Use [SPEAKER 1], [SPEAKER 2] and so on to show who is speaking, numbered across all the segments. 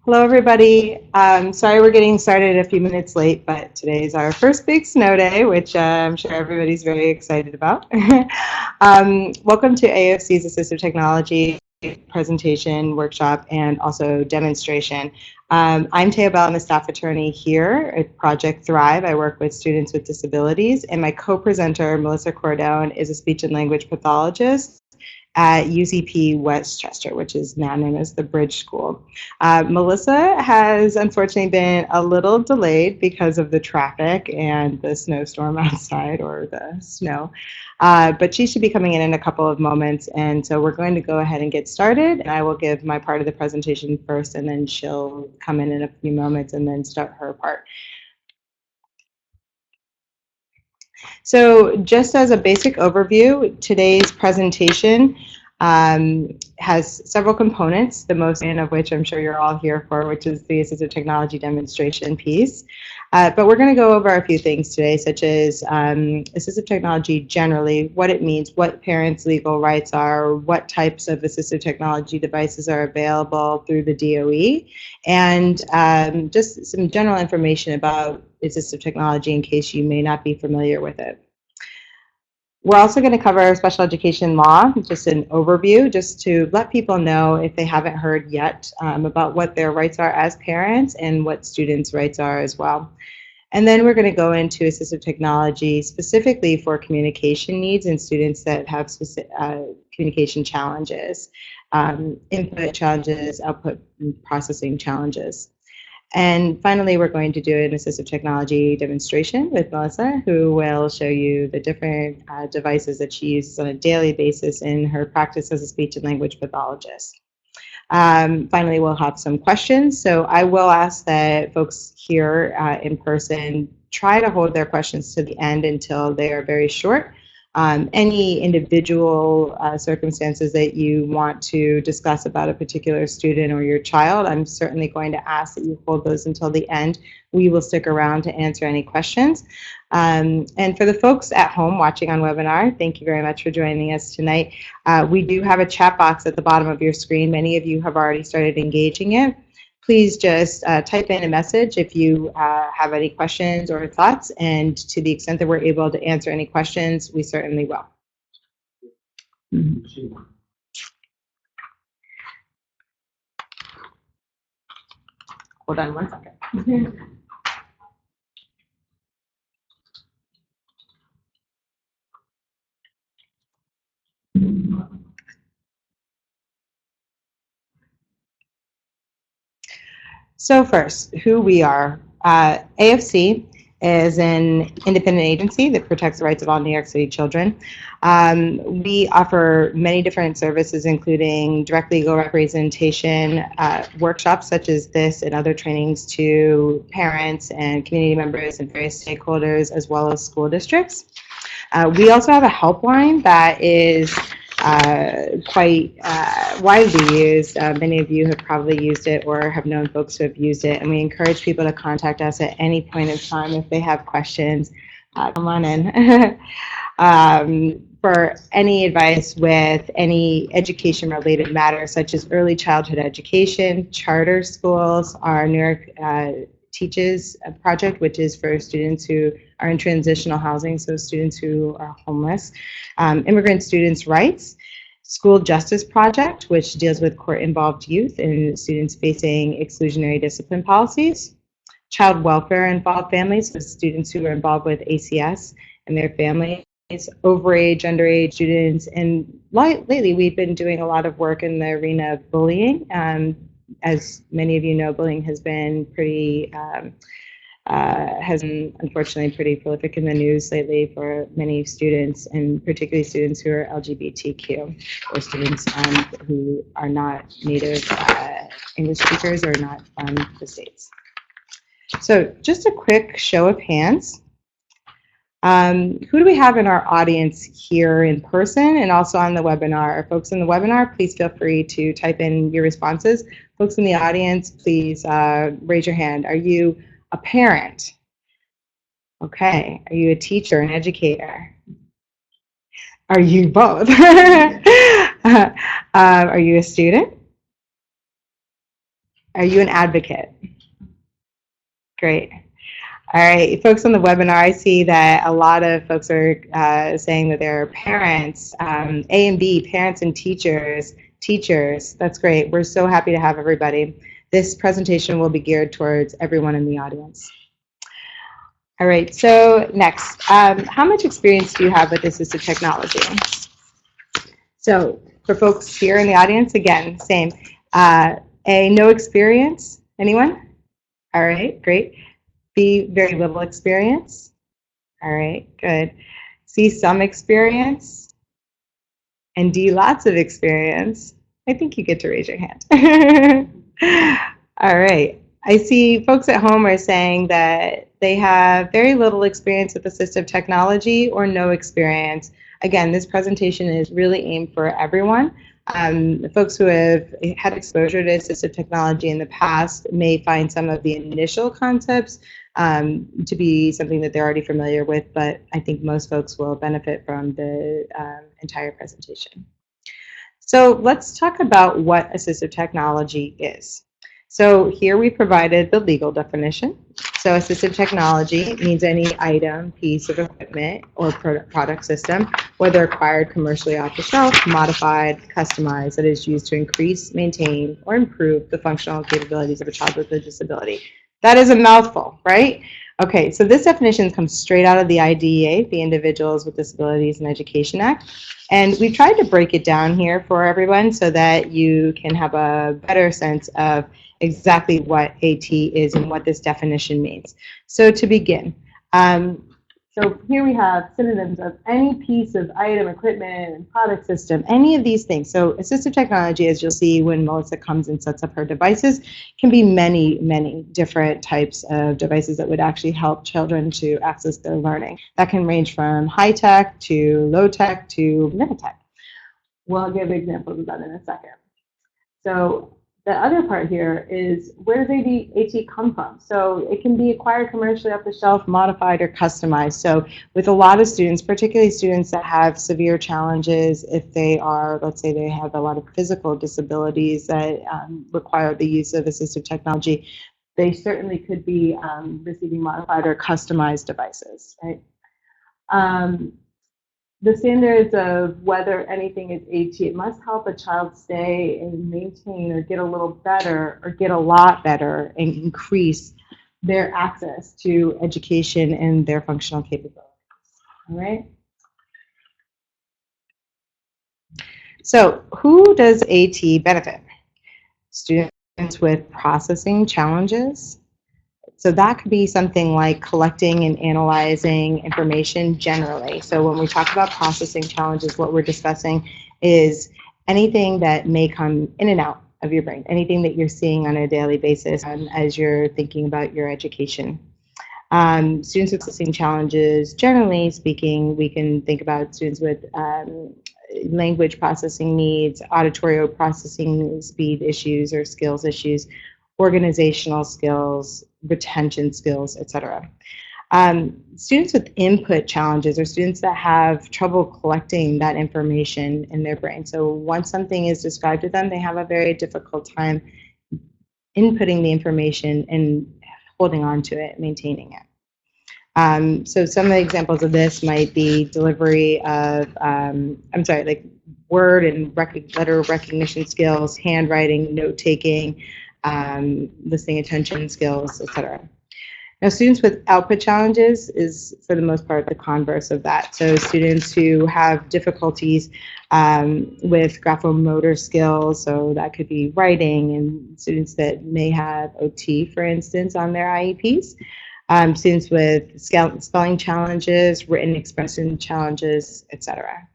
[SPEAKER 1] Hello, everybody. Sorry we're getting started a few minutes late, but today's our first big snow day, which I'm sure everybody's very excited about. Welcome to AFC's Assistive Technology presentation, workshop, and also demonstration. I'm Tayo Belle. I'm a staff attorney here at Project Thrive. I work with students with disabilities, and my co-presenter, Melissa Cordone, is a speech and language pathologist at UCP Westchester, which is now known as the Bridge School. Melissa has unfortunately been a little delayed because of the traffic and the snowstorm outside, or the snow, but she should be coming in a couple of moments, and so we're going to go ahead and get started, and I will give my part of the presentation first, and then she'll come in a few moments and then start her part. So just as a basic overview, today's presentation has several components, the most of which I'm sure you're all here for, which is the assistive technology demonstration piece. But we're going to go over a few things today, such as assistive technology generally, what it means, what parents' legal rights are, what types of assistive technology devices are available through the DOE, and just some general information about assistive technology in case you may not be familiar with it. We're also going to cover special education law, just an overview, just to let people know, if they haven't heard yet, about what their rights are as parents and what students' rights are as well. And then we're going to go into assistive technology specifically for communication needs and students that have communication challenges, input challenges, output processing challenges. And finally, we're going to do an assistive technology demonstration with Melissa, who will show you the different devices that she uses on a daily basis in her practice as a speech and language pathologist. Finally, we'll have some questions. So I will ask that folks here in person try to hold their questions to the end until they are very short. Any individual circumstances that you want to discuss about a particular student or your child, I'm certainly going to ask that you hold those until the end. We will stick around to answer any questions. And for the folks at home watching on webinar, thank you very much for joining us tonight. We do have a chat box at the bottom of your screen. Many of you have already started engaging it. Please just type in a message if you have any questions or thoughts, and to the extent that we're able to answer any questions, we certainly will. Hold on one second. So first, who we are. AFC is an independent agency that protects the rights of all New York City children. We offer many different services, including direct legal representation, workshops such as this and other trainings to parents and community members and various stakeholders, as well as school districts. We also have a helpline that is quite widely used. Many of you have probably used it or have known folks who have used it, and we encourage people to contact us at any point in time if they have questions. Come on in. For any advice with any education-related matters, such as early childhood education, charter schools, our New York Teaches project, which is for students who are in transitional housing, so students who are homeless, immigrant students' rights, school justice project, which deals with court-involved youth and students facing exclusionary discipline policies, child welfare-involved families, with students who are involved with ACS and their families, overage, underage students, and lately we've been doing a lot of work in the arena of bullying. As many of you know, bullying has been unfortunately pretty prolific in the news lately for many students, and particularly students who are LGBTQ, or students who are not native English speakers or not from the States. So just a quick show of hands. Who do we have in our audience here in person and also on the webinar? Folks in the webinar, please feel free to type in your responses. Folks in the audience, please raise your hand. Are you a parent? Okay. Are you a teacher, an educator? Are you both? Are you a student? Are you an advocate? Great. All right, folks on the webinar, I see that a lot of folks are saying that they're parents, A and B, parents and teachers. That's great. We're so happy to have everybody. This presentation will be geared towards everyone in the audience. All right, so next, how much experience do you have with assistive technology? So for folks here in the audience, again, same. A, no experience. Anyone? All right, great. B, very little experience. All right, good. C, some experience. And D, lots of experience. I think you get to raise your hand. All right. I see folks at home are saying that they have very little experience with assistive technology or no experience. Again, this presentation is really aimed for everyone. Folks who have had exposure to assistive technology in the past may find some of the initial concepts to be something that they're already familiar with, but I think most folks will benefit from the entire presentation. So let's talk about what assistive technology is. So here we provided the legal definition. So assistive technology means any item, piece of equipment, or product system, whether acquired commercially off the shelf, modified, customized, that is used to increase, maintain, or improve the functional capabilities of a child with a disability. That is a mouthful, right? Okay, so this definition comes straight out of the IDEA, the Individuals with Disabilities in Education Act. And we've tried to break it down here for everyone so that you can have a better sense of exactly what AT is and what this definition means. So to begin, so here we have synonyms of any piece of item, equipment, product system, any of these things. So assistive technology, as you'll see when Melissa comes and sets up her devices, can be many, many different types of devices that would actually help children to access their learning. That can range from high tech to low tech to middle tech. We'll give examples of that in a second. So the other part here is where did the AT come from? So it can be acquired commercially off the shelf, modified, or customized. So with a lot of students, particularly students that have severe challenges, if they are, let's say they have a lot of physical disabilities that require the use of assistive technology, they certainly could be receiving modified or customized devices, right? The standards of whether anything is AT, it must help a child stay and maintain or get a little better or get a lot better and increase their access to education and their functional capabilities. All right? So who does AT benefit? Students with processing challenges. So that could be something like collecting and analyzing information generally. So when we talk about processing challenges, what we're discussing is anything that may come in and out of your brain, anything that you're seeing on a daily basis as you're thinking about your education. Students with processing challenges, generally speaking, we can think about students with language processing needs, auditory processing speed issues or skills issues, organizational skills, retention skills, etc. Students with input challenges are students that have trouble collecting that information in their brain. So once something is described to them, they have a very difficult time inputting the information and holding on to it, maintaining it. So some of the examples of this might be delivery of, like word and letter recognition skills, handwriting, note-taking, listening attention skills, etc. Now, students with output challenges is, for the most part, the converse of that. So students who have difficulties with graphomotor skills, so that could be writing, and students that may have OT, for instance, on their IEPs. Students with spelling challenges, written expression challenges, etc.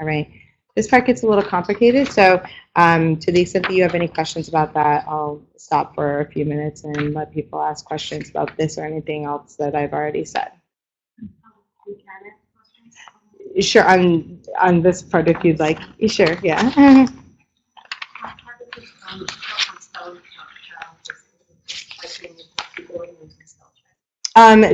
[SPEAKER 1] All right. This part gets a little complicated, so to the extent that you have any questions about that, I'll stop for a few minutes and let people ask questions about this or anything else that I've already said. Sure, on this part if you'd like. Sure, yeah.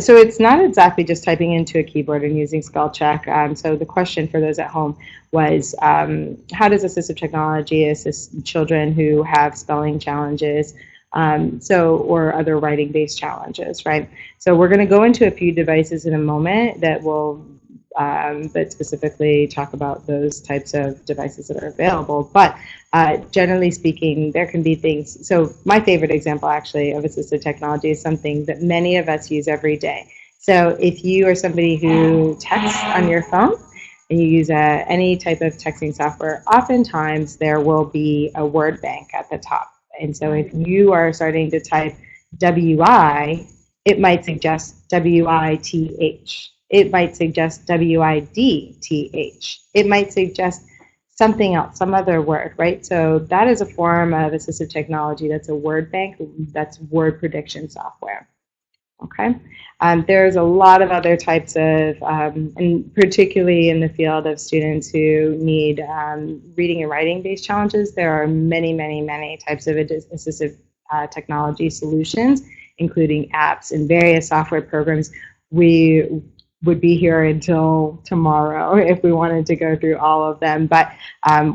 [SPEAKER 1] So it's not exactly just typing into a keyboard and using spell check. So the question for those at home was, how does assistive technology assist children who have spelling challenges Or other writing-based challenges, right? So we're going to go into a few devices in a moment that will that specifically talk about those types of devices that are available. But generally speaking, there can be things. So my favorite example, actually, of assistive technology is something that many of us use every day. So if you are somebody who texts on your phone and you use any type of texting software, oftentimes there will be a word bank at the top. And so if you are starting to type WI, it might suggest WITH. It might suggest WIDTH. It might suggest something else, some other word, right? So that is a form of assistive technology. That's a word bank. That's word prediction software. Okay. There's a lot of other types of, and particularly in the field of students who need reading and writing-based challenges, there are many, many, many types of assistive technology solutions, including apps and various software programs. We would be here until tomorrow if we wanted to go through all of them, but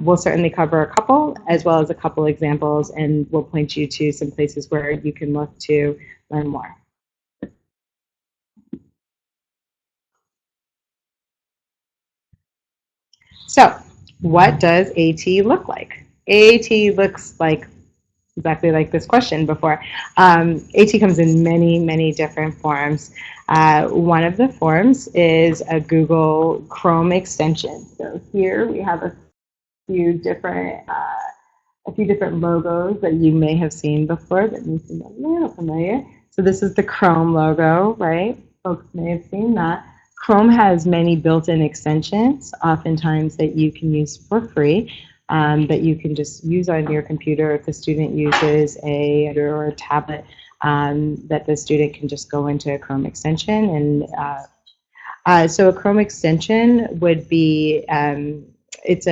[SPEAKER 1] we'll certainly cover a couple as well as a couple examples, and we'll point you to some places where you can look to learn more. So what does AT look like? AT looks like exactly like this question before. AT comes in many, many different forms. One of the forms is a Google Chrome extension. So here we have a few different logos that you may have seen before that may seem a little familiar. So this is the Chrome logo, right? Folks may have seen that. Chrome has many built-in extensions, oftentimes that you can use for free, that you can just use on your computer if the student uses a computer or a tablet, that the student can just go into a Chrome extension. And so a Chrome extension would be, it's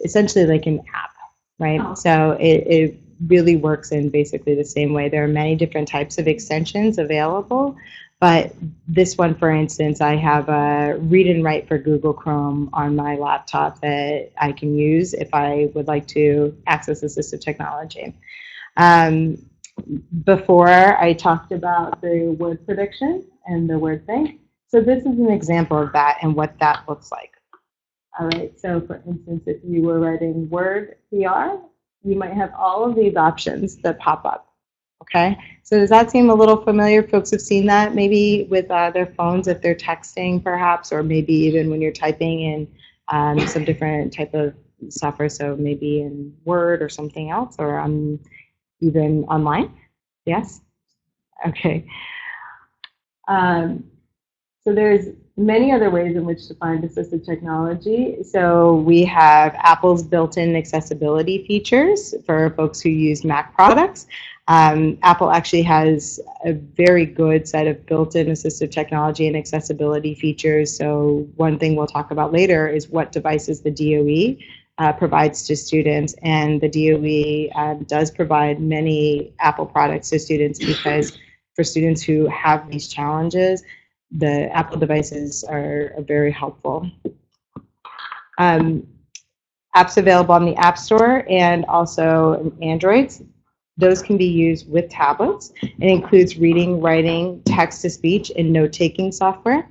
[SPEAKER 1] essentially like an app, right? Oh. So it really works in basically the same way. There are many different types of extensions available, but this one, for instance, I have a read and write for Google Chrome on my laptop that I can use if I would like to access assistive technology. Before I talked about the word prediction and the word bank. So this is an example of that and what that looks like. All right, so for instance, if you were writing word PR, you might have all of these options that pop up. Okay, so does that seem a little familiar? Folks have seen that maybe with their phones if they're texting perhaps, or maybe even when you're typing in some different type of software, so maybe in Word or something else, or even online? Yes? Okay. So there's many other ways in which to find assistive technology. So we have Apple's built-in accessibility features for folks who use Mac products. Apple actually has a very good set of built-in assistive technology and accessibility features. So one thing we'll talk about later is what devices the DOE provides to students, and the DOE does provide many Apple products to students because for students who have these challenges, the Apple devices are very helpful. Apps available on the App Store and also Androids. Those can be used with tablets. It includes reading, writing, text-to-speech, and note-taking software.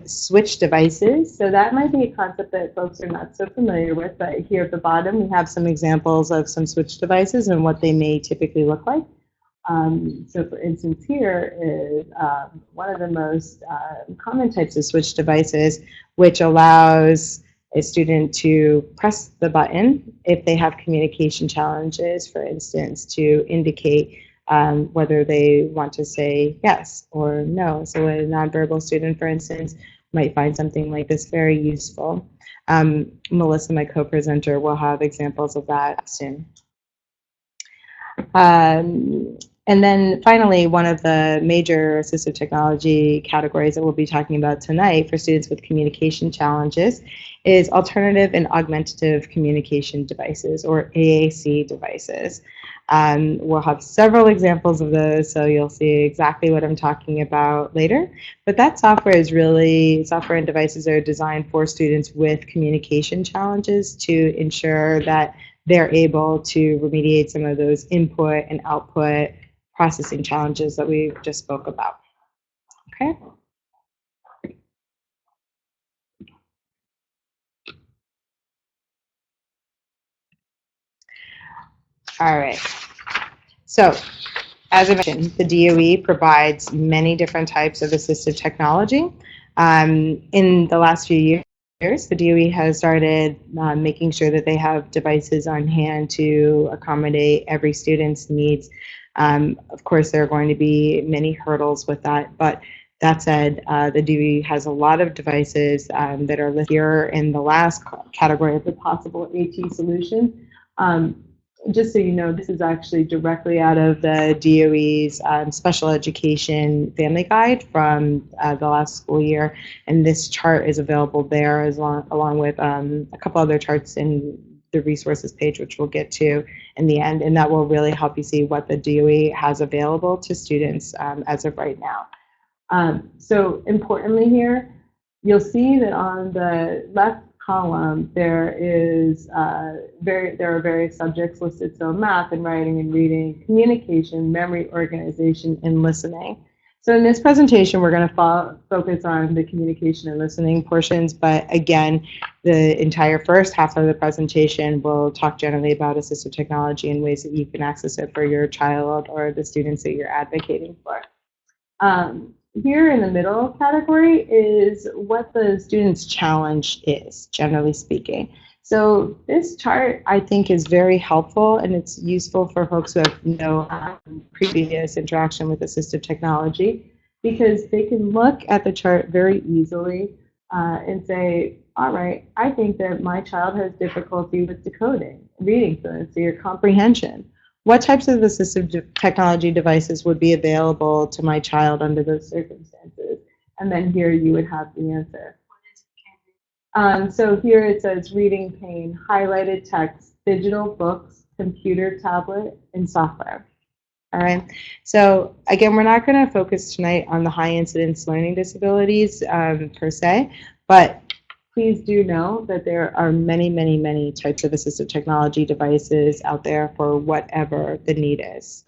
[SPEAKER 1] Switch devices. So that might be a concept that folks are not so familiar with, but here at the bottom we have some examples of some switch devices and what they may typically look like. So for instance, here is one of the most common types of switch devices, which allows a student to press the button if they have communication challenges, for instance, to indicate whether they want to say yes or no. So a nonverbal student, for instance, might find something like this very useful. Melissa, my co-presenter, will have examples of that soon. And then finally, one of the major assistive technology categories that we'll be talking about tonight for students with communication challenges is alternative and augmentative communication devices, or AAC devices. We'll have several examples of those, so you'll see exactly what I'm talking about later. But that software software and devices are designed for students with communication challenges to ensure that they're able to remediate some of those input and output processing challenges that we just spoke about. Okay. All right. So, as I mentioned, the DOE provides many different types of assistive technology. In the last few years, the DOE has started making sure that they have devices on hand to accommodate every student's needs. Of course, there are going to be many hurdles with that, but that said, the DOE has a lot of devices that are listed here in the last category of the possible AT solution. Just so you know, this is actually directly out of the DOE's Special Education Family Guide from the last school year, and this chart is available there along with a couple other charts in the resources page, which we'll get to in the end, and that will really help you see what the DOE has available to students as of right now. So importantly here, you'll see that on the left column, there are various subjects listed, so math and writing and reading, communication, memory organization, and listening. So in this presentation, we're going to focus on the communication and listening portions, but again, the entire first half of the presentation will talk generally about assistive technology and ways that you can access it for your child or the students that you're advocating for. Here in the middle category is what the student's challenge is, generally speaking. So this chart, I think, is very helpful, and it's useful for folks who have no previous interaction with assistive technology, because they can look at the chart very easily and say, all right, I think that my child has difficulty with decoding, reading fluency, or comprehension. What types of assistive technology devices would be available to my child under those circumstances? And then here you would have the answer. So here it says reading pane, highlighted text, digital books, computer, tablet, and software. All right. So again, we're not going to focus tonight on the high incidence learning disabilities per se, but please do know that there are many, many, many types of assistive technology devices out there for whatever the need is.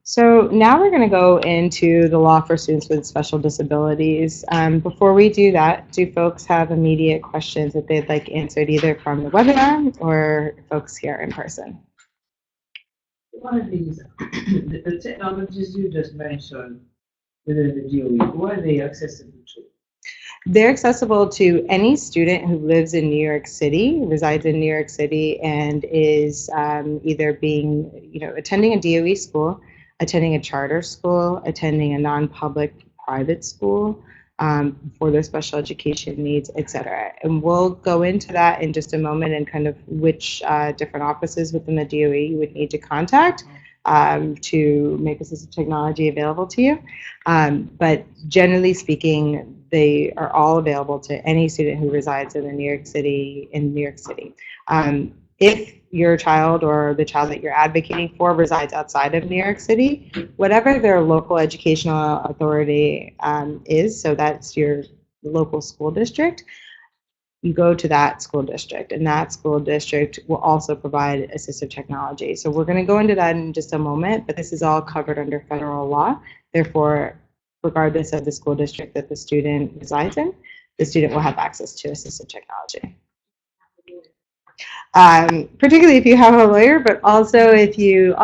[SPEAKER 1] So now we're going to go into the law for students with special disabilities. Before we do that, do folks have immediate questions that they'd like answered either from the webinar or folks here in person?
[SPEAKER 2] One of these, the technologies you just mentioned within the DOE, who are they accessible to?
[SPEAKER 1] They're accessible to any student who lives in New York City, resides in New York City, and is either attending a DOE school, attending a charter school, attending a non-public private school for their special education needs, etc. And we'll go into that in just a moment and kind of which different offices within the DOE you would need to contact to make assistive technology available to you. But generally speaking, they are all available to any student who resides in New York City. If your child or the child that you're advocating for resides outside of New York City, whatever their local educational authority is, so that's your local school district, you go to that school district, and that school district will also provide assistive technology. So we're going to go into that in just a moment, but this is all covered under federal law. Therefore, regardless of the school district that the student resides in, the student will have access to assistive technology. Particularly if you have a lawyer, but also if you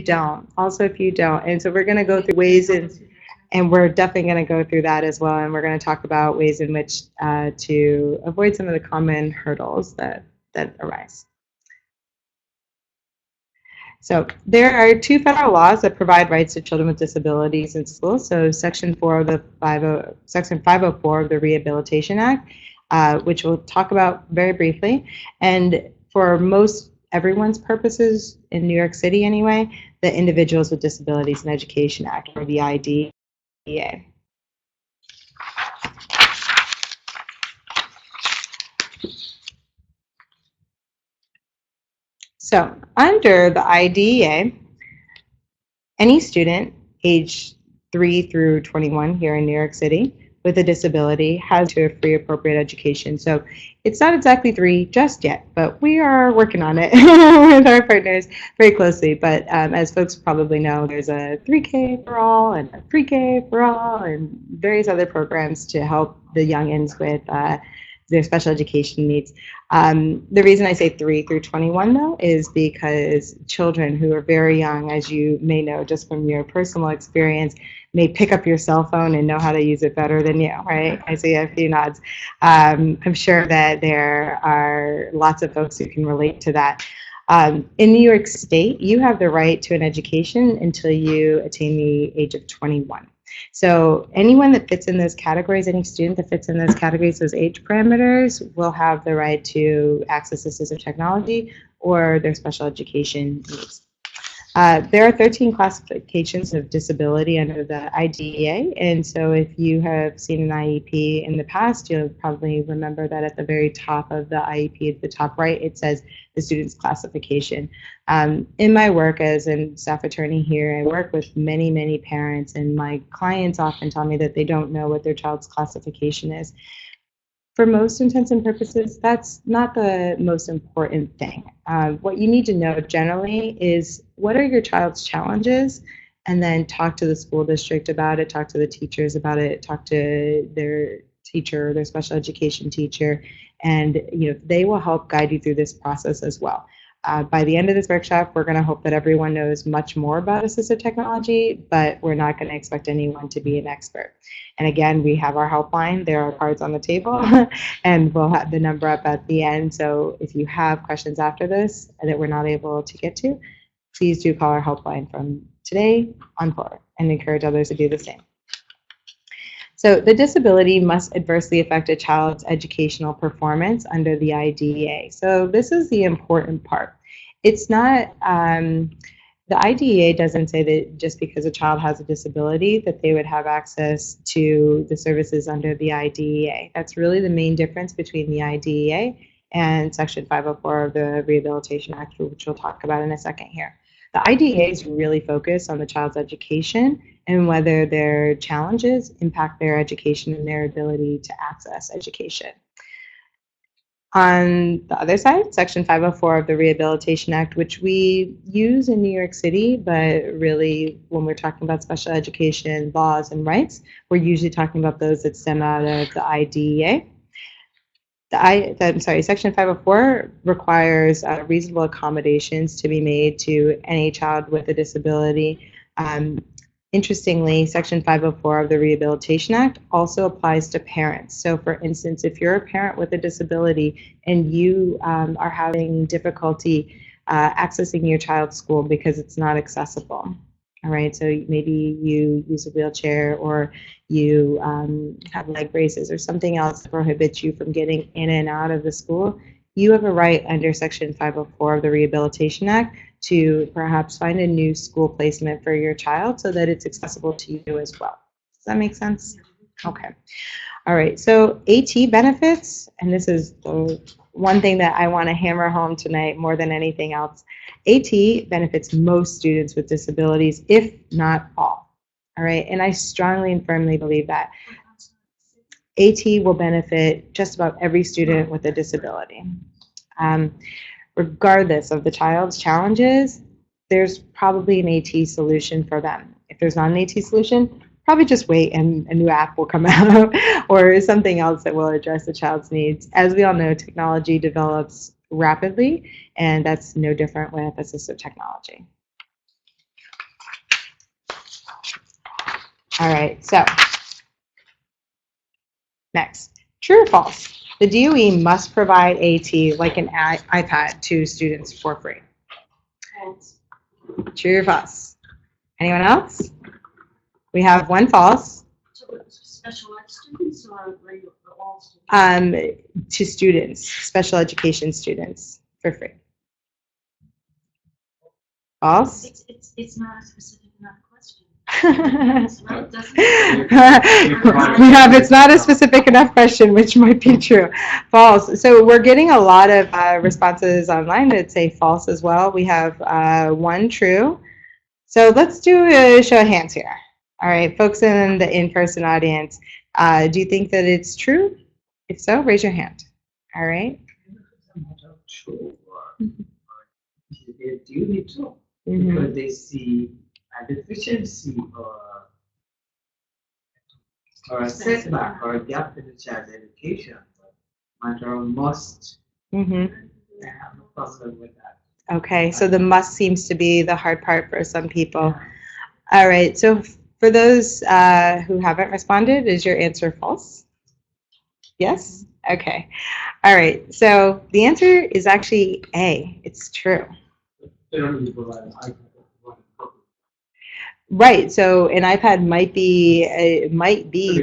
[SPEAKER 1] don't. And so we're going to go through ways and we're definitely going to go through that as well. And we're going to talk about ways in which to avoid some of the common hurdles that arise. So there are two federal laws that provide rights to children with disabilities in schools. So Section 504 of the Rehabilitation Act, which we'll talk about very briefly. And for everyone's purposes in New York City anyway, the Individuals with Disabilities in Education Act, or the IDEA. So under the IDEA, any student age 3 through 21 here in New York City with a disability has to a free appropriate education. So it's not exactly 3 just yet, but we are working on it with our partners very closely. But as folks probably know, there's a 3K for all and a pre-K for all and various other programs to help the youngins with their special education needs. The reason I say 3 through 21 though is because children who are very young, as you may know just from your personal experience, may pick up your cell phone and know how to use it better than you, right? I see a few nods. I'm sure that there are lots of folks who can relate to that. In New York State, you have the right to an education until you attain the age of 21. So anyone that fits in those categories, any student that fits in those categories, those age parameters, will have the right to access assistive technology or their special education needs. There are 13 classifications of disability under the IDEA, and so if you have seen an IEP in the past, you'll probably remember that at the very top of the IEP, at the top right, it says the student's classification. In my work as a staff attorney here, I work with many, many parents, and my clients often tell me that they don't know what their child's classification is. For most intents and purposes, that's not the most important thing. What you need to know generally is what are your child's challenges, and then talk to the school district about it, talk to the teachers about it, talk to their teacher, their special education teacher, and they will help guide you through this process as well. By the end of this workshop, we're going to hope that everyone knows much more about assistive technology, but we're not going to expect anyone to be an expert. And again, we have our helpline. There are cards on the table, and we'll have the number up at the end. So if you have questions after this that we're not able to get to, please do call our helpline from today on forward and encourage others to do the same. So the disability must adversely affect a child's educational performance under the IDEA. So this is the important part. It's not, the IDEA doesn't say that just because a child has a disability that they would have access to the services under the IDEA. That's really the main difference between the IDEA and Section 504 of the Rehabilitation Act, which we'll talk about in a second here. The IDEA is really focused on the child's education and whether their challenges impact their education and their ability to access education. On the other side, Section 504 of the Rehabilitation Act, which we use in New York City, but really when we're talking about special education laws and rights, we're usually talking about those that stem out of the IDEA. Section 504 requires reasonable accommodations to be made to any child with a disability. Interestingly, Section 504 of the Rehabilitation Act also applies to parents. So for instance, if you're a parent with a disability and you are having difficulty accessing your child's school because it's not accessible, all right, so maybe you use a wheelchair or you have leg braces or something else that prohibits you from getting in and out of the school, you have a right under Section 504 of the Rehabilitation Act to perhaps find a new school placement for your child so that it's accessible to you as well. Does that make sense? Okay. All right, so AT benefits, and this is the one thing that I want to hammer home tonight more than anything else. AT benefits most students with disabilities, if not all. All right, and I strongly and firmly believe that. AT will benefit just about every student with a disability. Regardless of the child's challenges, there's probably an AT solution for them. If there's not an AT solution, probably just wait and a new app will come out or something else that will address the child's needs. As we all know, technology develops rapidly, and that's no different with assistive technology. All right, so next, true or false? The DOE must provide AT like an iPad to students for free. False. True or false? Anyone else? We have one false.
[SPEAKER 3] Special ed students or all students?
[SPEAKER 1] To students, special education students, for free. False?
[SPEAKER 3] It's not a specific enough question.
[SPEAKER 1] We have, it's not a specific enough question, which might be true. False. So we're getting a lot of responses online that say false as well. We have one true. So let's do a show of hands here. All right, folks in the in-person audience, do you think that it's true? If so, raise your hand. All right.
[SPEAKER 2] Not true, or they do need to,
[SPEAKER 1] Mhm.
[SPEAKER 2] because they see a deficiency or a setback or a gap in the child's education. But matter of must,
[SPEAKER 1] Mhm.
[SPEAKER 2] I have no problem with that.
[SPEAKER 1] Okay, so the must seems to be the hard part for some people. All right, so for those who haven't responded, is your answer false? Yes? Okay. All right, so the answer is actually A. It's true.
[SPEAKER 4] They don't need to provide an iPad.
[SPEAKER 1] Right, so an iPad might be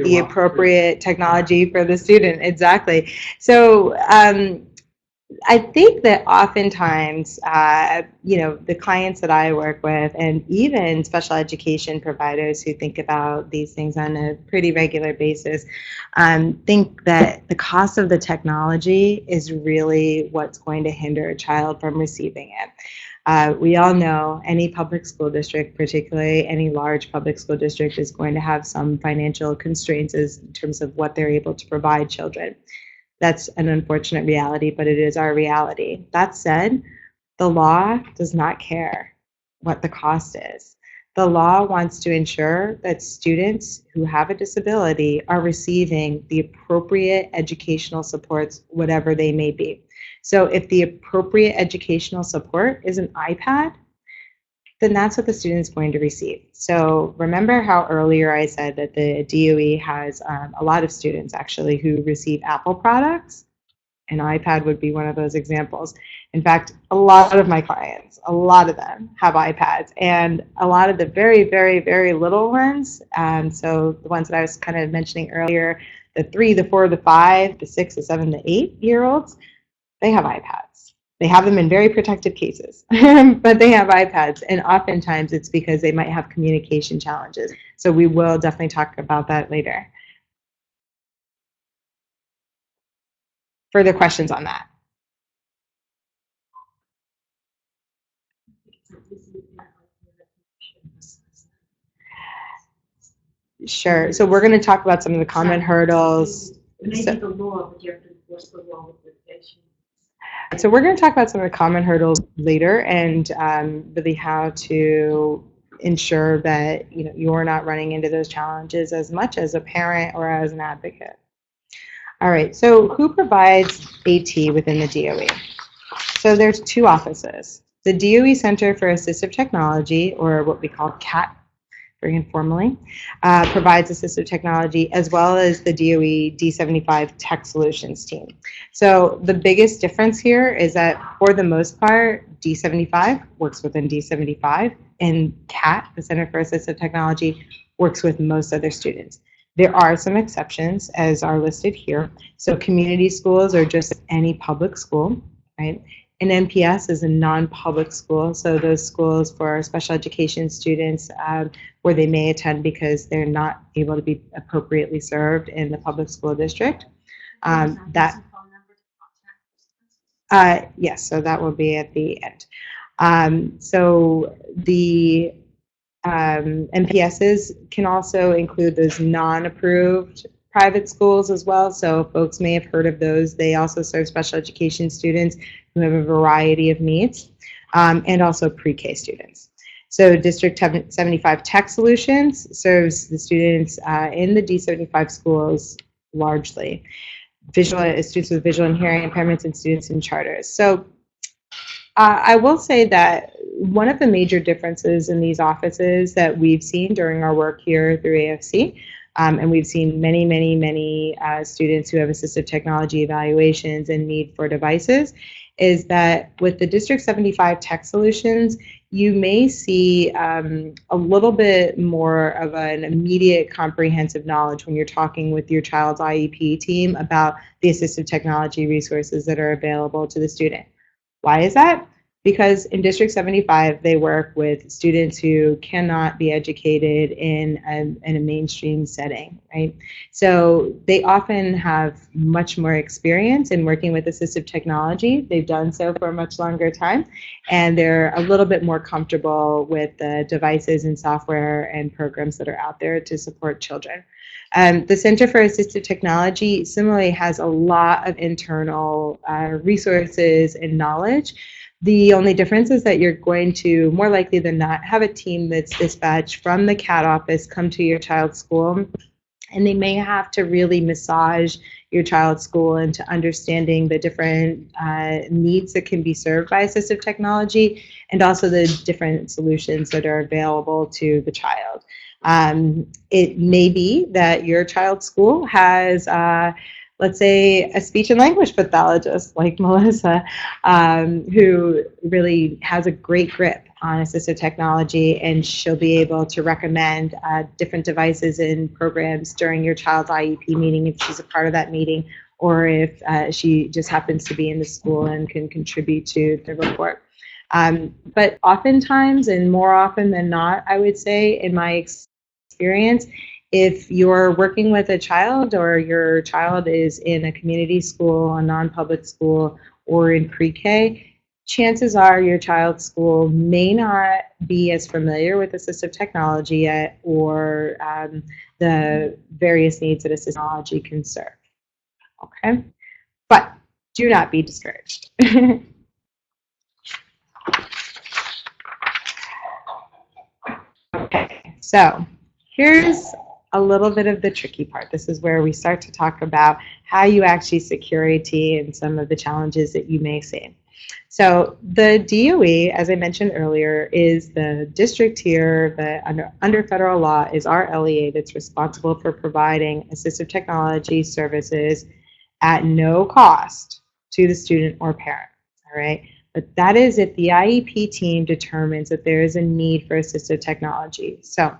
[SPEAKER 1] the appropriate technology for the student. Exactly. So I think that oftentimes, the clients that I work with, and even special education providers who think about these things on a pretty regular basis, think that the cost of the technology is really what's going to hinder a child from receiving it. We all know any public school district, particularly any large public school district, is going to have some financial constraints in terms of what they're able to provide children. That's an unfortunate reality, but it is our reality. That said, the law does not care what the cost is. The law wants to ensure that students who have a disability are receiving the appropriate educational supports, whatever they may be. So if the appropriate educational support is an iPad, then that's what the student's going to receive. So remember how earlier I said that the DOE has a lot of students actually who receive Apple products? An iPad would be one of those examples. In fact, a lot of my clients, a lot of them have iPads, and a lot of the very, very, very little ones, so the ones that I was kind of mentioning earlier, the 3, the 4, the 5, the 6, the 7, the 8-year-olds, they have iPads. They have them in very protected cases, but they have iPads, and oftentimes it's because they might have communication challenges. So we will definitely talk about that later. Further questions on that? Sure. So we're going to talk about some of the common hurdles.
[SPEAKER 3] Maybe
[SPEAKER 1] So-
[SPEAKER 3] the law, but you have to enforce the law with the patient.
[SPEAKER 1] So we're going to talk about some of the common hurdles later, and really how to ensure that you're not running into those challenges as much as a parent or as an advocate. All right. So who provides AT within the DOE? So there's 2 offices. The DOE Center for Assistive Technology, or what we call CAT, very informally, provides assistive technology, as well as the DOE D75 Tech Solutions team. So the biggest difference here is that for the most part, D75 works within D75, and CAT, the Center for Assistive Technology, works with most other students. There are some exceptions, as are listed here. So community schools are just any public school, right? An NPS is a non-public school, so those schools for special education students where they may attend because they're not able to be appropriately served in the public school district. Yes, so that will be at the end. So the NPSs can also include those non-approved private schools as well. So folks may have heard of those. They also serve special education students who have a variety of needs, and also pre-K students. So District 75 Tech Solutions serves the students in the D75 schools largely. Students with visual and hearing impairments and students in charters. So I will say that one of the major differences in these offices that we've seen during our work here through AFC, and we've seen many, many, many students who have assistive technology evaluations and need for devices, is that with the District 75 Tech Solutions, you may see a little bit more of an immediate comprehensive knowledge when you're talking with your child's IEP team about the assistive technology resources that are available to the student. Why is that? because in District 75, they work with students who cannot be educated in a mainstream setting, right? So they often have much more experience in working with assistive technology. They've done so for a much longer time, and they're a little bit more comfortable with the devices and software and programs that are out there to support children. The Center for Assistive Technology similarly has a lot of internal resources and knowledge. The only difference is that you're going to, more likely than not, have a team that's dispatched from the CAT office come to your child's school, and they may have to really massage your child's school into understanding the different needs that can be served by assistive technology, and also the different solutions that are available to the child. It may be that your child's school has let's say a speech and language pathologist like Melissa, who really has a great grip on assistive technology, and she'll be able to recommend different devices and programs during your child's IEP meeting if she's a part of that meeting, or if she just happens to be in the school and can contribute to the report. But oftentimes, and more often than not, I would say, in my experience, if you're working with a child, or your child is in a community school, a non-public school, or in pre-K, chances are your child's school may not be as familiar with assistive technology yet, or the various needs that assistive technology can serve. Okay? But do not be discouraged. Okay, so here's a little bit of the tricky part. This is where we start to talk about how you actually secure AT and some of the challenges that you may see. So the DOE, as I mentioned earlier, is the district here that under federal law is our LEA that's responsible for providing assistive technology services at no cost to the student or parent, all right? But that is if the IEP team determines that there is a need for assistive technology. So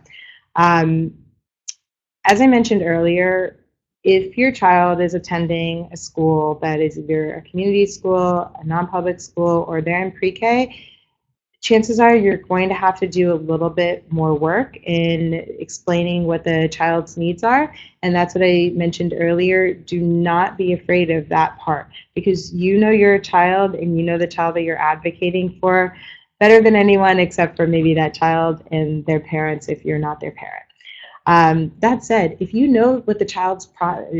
[SPEAKER 1] as I mentioned earlier, if your child is attending a school that is either a community school, a non-public school, or they're in pre-K, chances are you're going to have to do a little bit more work in explaining what the child's needs are. And that's what I mentioned earlier. Do not be afraid of that part, because you know your child and you know the child that you're advocating for better than anyone, except for maybe that child and their parents if you're not their parent. That said, if you know what the child's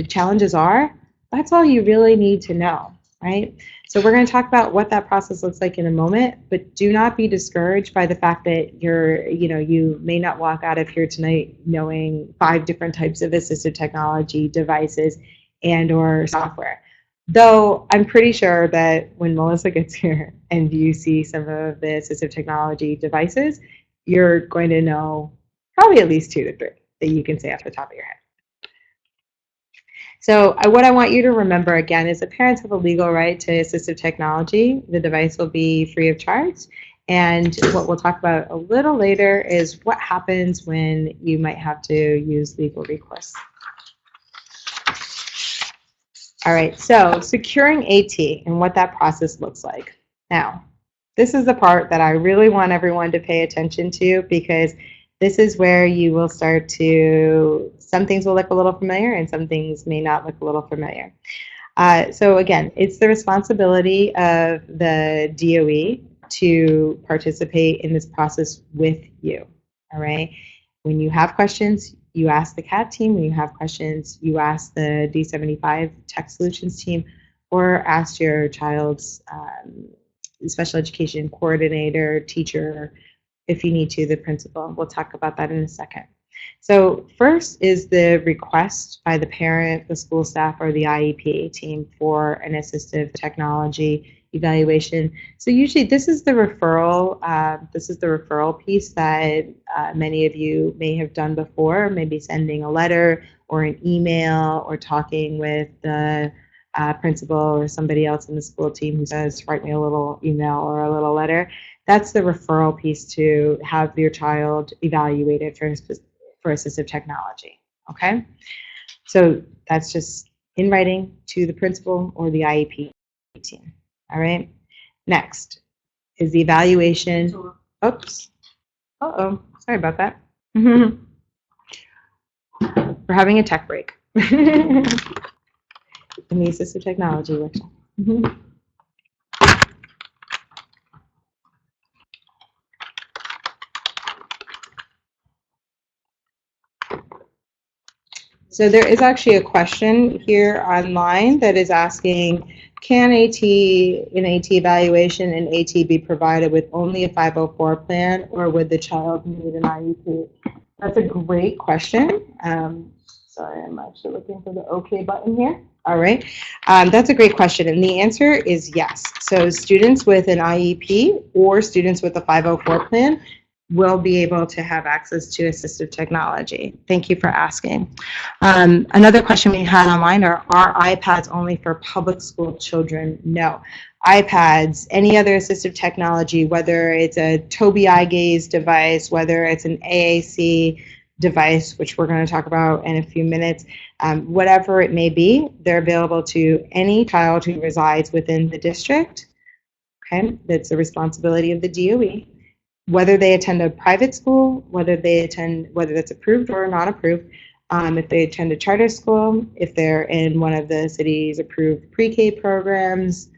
[SPEAKER 1] challenges are, that's all you really need to know, right? So we're going to talk about what that process looks like in a moment, but do not be discouraged by the fact that you may not walk out of here tonight knowing 5 different types of assistive technology devices and or software. Though I'm pretty sure that when Melissa gets here and you see some of the assistive technology devices, you're going to know probably at least 2 to 3 that you can say off the top of your head. So what I want you to remember again is that parents have a legal right to assistive technology. The device will be free of charge. And what we'll talk about a little later is what happens when you might have to use legal recourse. All right, so securing AT and what that process looks like. Now, this is the part that I really want everyone to pay attention to, because this is where you will start to, some things will look a little familiar and some things may not look a little familiar. So again, it's the responsibility of the DOE to participate in this process with you, all right? When you have questions, you ask the CAT team. When you have questions, you ask the D75 Tech Solutions team, or ask your child's special education coordinator, teacher, if you need to, the principal. We'll talk about that in a second. So first is the request by the parent, the school staff, or the IEP team for an assistive technology evaluation. So usually this is the referral. This is the referral piece that many of you may have done before, maybe sending a letter or an email or talking with the principal or somebody else in the school team who says, write me a little email or a little letter. That's the referral piece to have your child evaluated for assistive technology, okay? So that's just in writing to the principal or the IEP team, all right? Next, is the evaluation. Oops. Uh-oh. Sorry about that. We're having a tech break in the assistive technology workshop. So there is actually a question here online that is asking, can an AT evaluation and AT be provided with only a 504 plan, or would the child need an IEP? That's a great question. Sorry, I'm actually looking for the OK button here. All right. That's a great question. And the answer is yes. So students with an IEP or students with a 504 plan will be able to have access to assistive technology. Thank you for asking. Another question we had online are iPads only for public school children? No. iPads, any other assistive technology, whether it's a Tobii eye gaze device, whether it's an AAC device, which we're going to talk about in a few minutes, whatever it may be, they're available to any child who resides within the district. Okay, that's the responsibility of the DOE. Whether they attend a private school, whether that's approved or not approved, if they attend a charter school, if they're in one of the city's approved pre-K programs,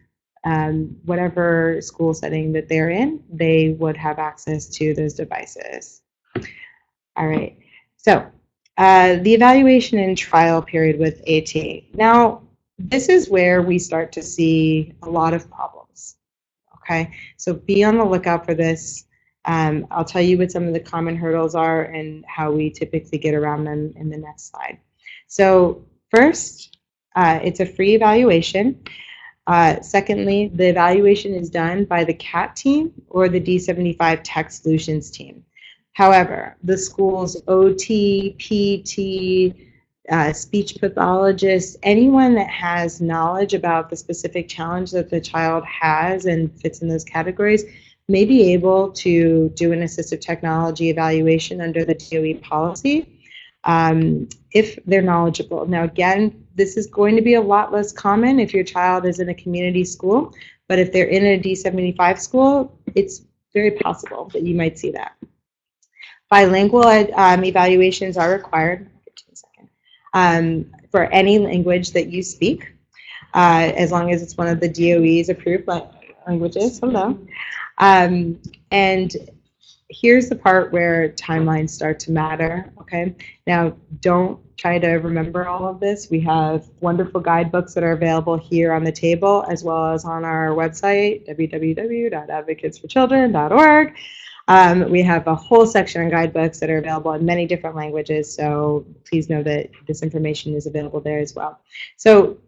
[SPEAKER 1] whatever school setting that they're in, they would have access to those devices. All right, so the evaluation and trial period with AT. Now, this is where we start to see a lot of problems, okay? So be on the lookout for this. I'll tell you what some of the common hurdles are and how we typically get around them in the next slide. So first, it's a free evaluation. Secondly, the evaluation is done by the CAT team or the D75 Tech Solutions team. However, the school's OT, PT, speech pathologist, anyone that has knowledge about the specific challenge that the child has and fits in those categories may be able to do an assistive technology evaluation under the DOE policy if they're knowledgeable. Now, again, this is going to be a lot less common if your child is in a community school, but if they're in a D75 school, it's very possible that you might see that. Bilingual evaluations are required for any language that you speak, as long as it's one of the DOE's approved languages. Hello. And here's the part where timelines start to matter, okay? Now, don't try to remember all of this. We have wonderful guidebooks that are available here on the table, as well as on our website, www.advocatesforchildren.org. We have a whole section on guidebooks that are available in many different languages, so please know that this information is available there as well. So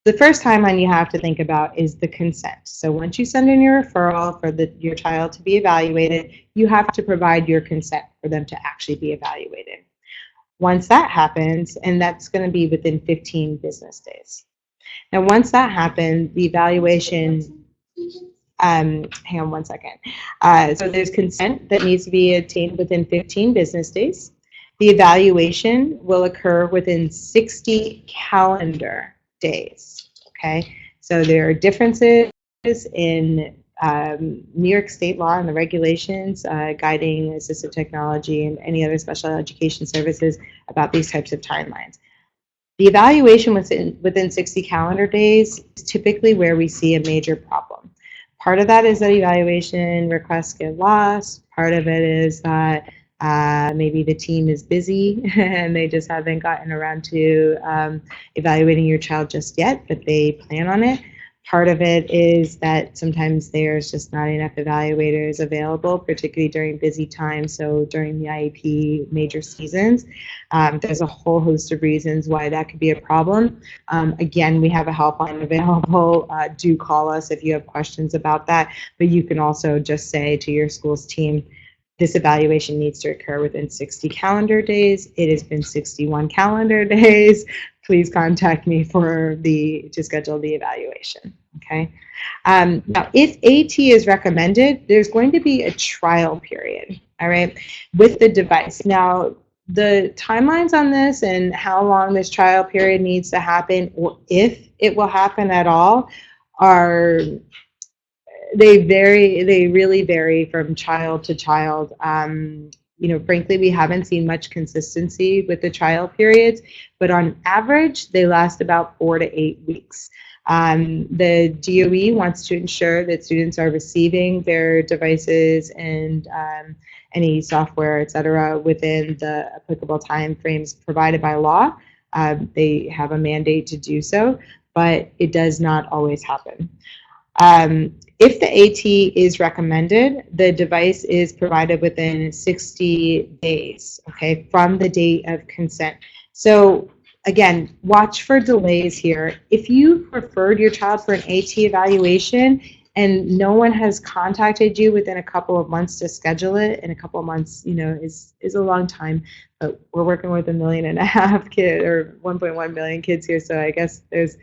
[SPEAKER 1] the first timeline you have to think about is the consent. So once you send in your referral for your child to be evaluated, you have to provide your consent for them to actually be evaluated. Once that happens, and that's going to be within 15 business days. Now, once that happens, the evaluation, hang on one second. So there's consent that needs to be obtained within 15 business days. The evaluation will occur within 60 calendar days, okay? So there are differences in New York state law and the regulations guiding assistive technology and any other special education services about these types of timelines. The evaluation within 60 calendar days is typically where we see a major problem. Part of that is that evaluation requests get lost. Part of it is that maybe the team is busy and they just haven't gotten around to evaluating your child just yet, but they plan on it. Part of it is that sometimes there's just not enough evaluators available, particularly during busy times, so during the IEP major seasons. There's a whole host of reasons why that could be a problem. Again, we have a helpline available. Do call us if you have questions about that, but you can also just say to your school's team, this evaluation needs to occur within 60 calendar days. It has been 61 calendar days. Please contact me to schedule the evaluation, okay? Now, if AT is recommended, there's going to be a trial period, all right, with the device. Now, the timelines on this and how long this trial period needs to happen, or if it will happen at all, are They really vary from child to child. Frankly, we haven't seen much consistency with the trial periods, but on average, they last about 4 to 8 weeks. The DOE wants to ensure that students are receiving their devices and any software, et cetera, within the applicable time frames provided by law. They have a mandate to do so, but it does not always happen. If the AT is recommended, the device is provided within 60 days, okay, from the date of consent. So again, watch for delays here. If you referred your child for an AT evaluation and no one has contacted you within a couple of months to schedule it, and a couple of months, is a long time, but we're working with 1.5 million kids or 1.1 million kids here, so I guess there's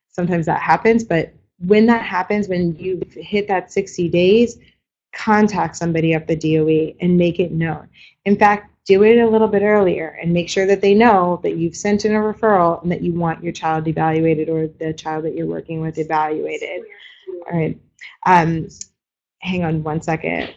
[SPEAKER 1] sometimes that happens, but when that happens, when you hit that 60 days, contact somebody up the DOE and make it known. In fact, do it a little bit earlier and make sure that they know that you've sent in a referral and that you want your child evaluated, or the child that you're working with evaluated. All right. Hang on one second.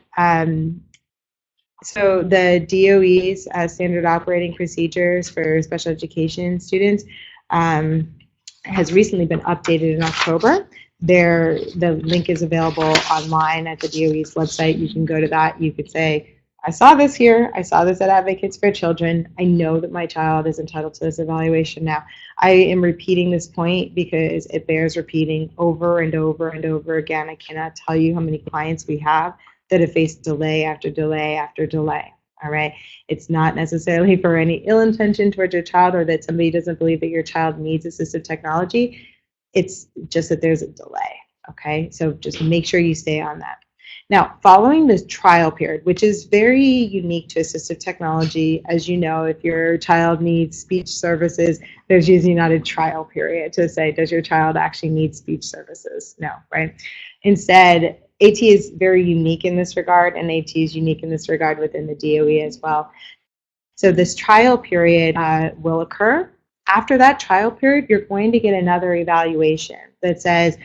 [SPEAKER 1] So the DOE's standard operating procedures for special education students has recently been updated in October. The link is available online at the DOE's website. You can go to that. You could say, I saw this here. I saw this at Advocates for Children. I know that my child is entitled to this evaluation now. I am repeating this point because it bears repeating over and over and over again. I cannot tell you how many clients we have that have faced delay after delay after delay. All right. It's not necessarily for any ill intention towards your child, or that somebody doesn't believe that your child needs assistive technology. It's just that there's a delay. Okay. So just make sure you stay on that. Now, following this trial period, which is very unique to assistive technology, as you know, if your child needs speech services, there's usually not a trial period to say, does your child actually need speech services? No, right? Instead, AT is very unique in this regard, and AT is unique in this regard within the DOE as well. So this trial period will occur. After that trial period, you're going to get another evaluation that says,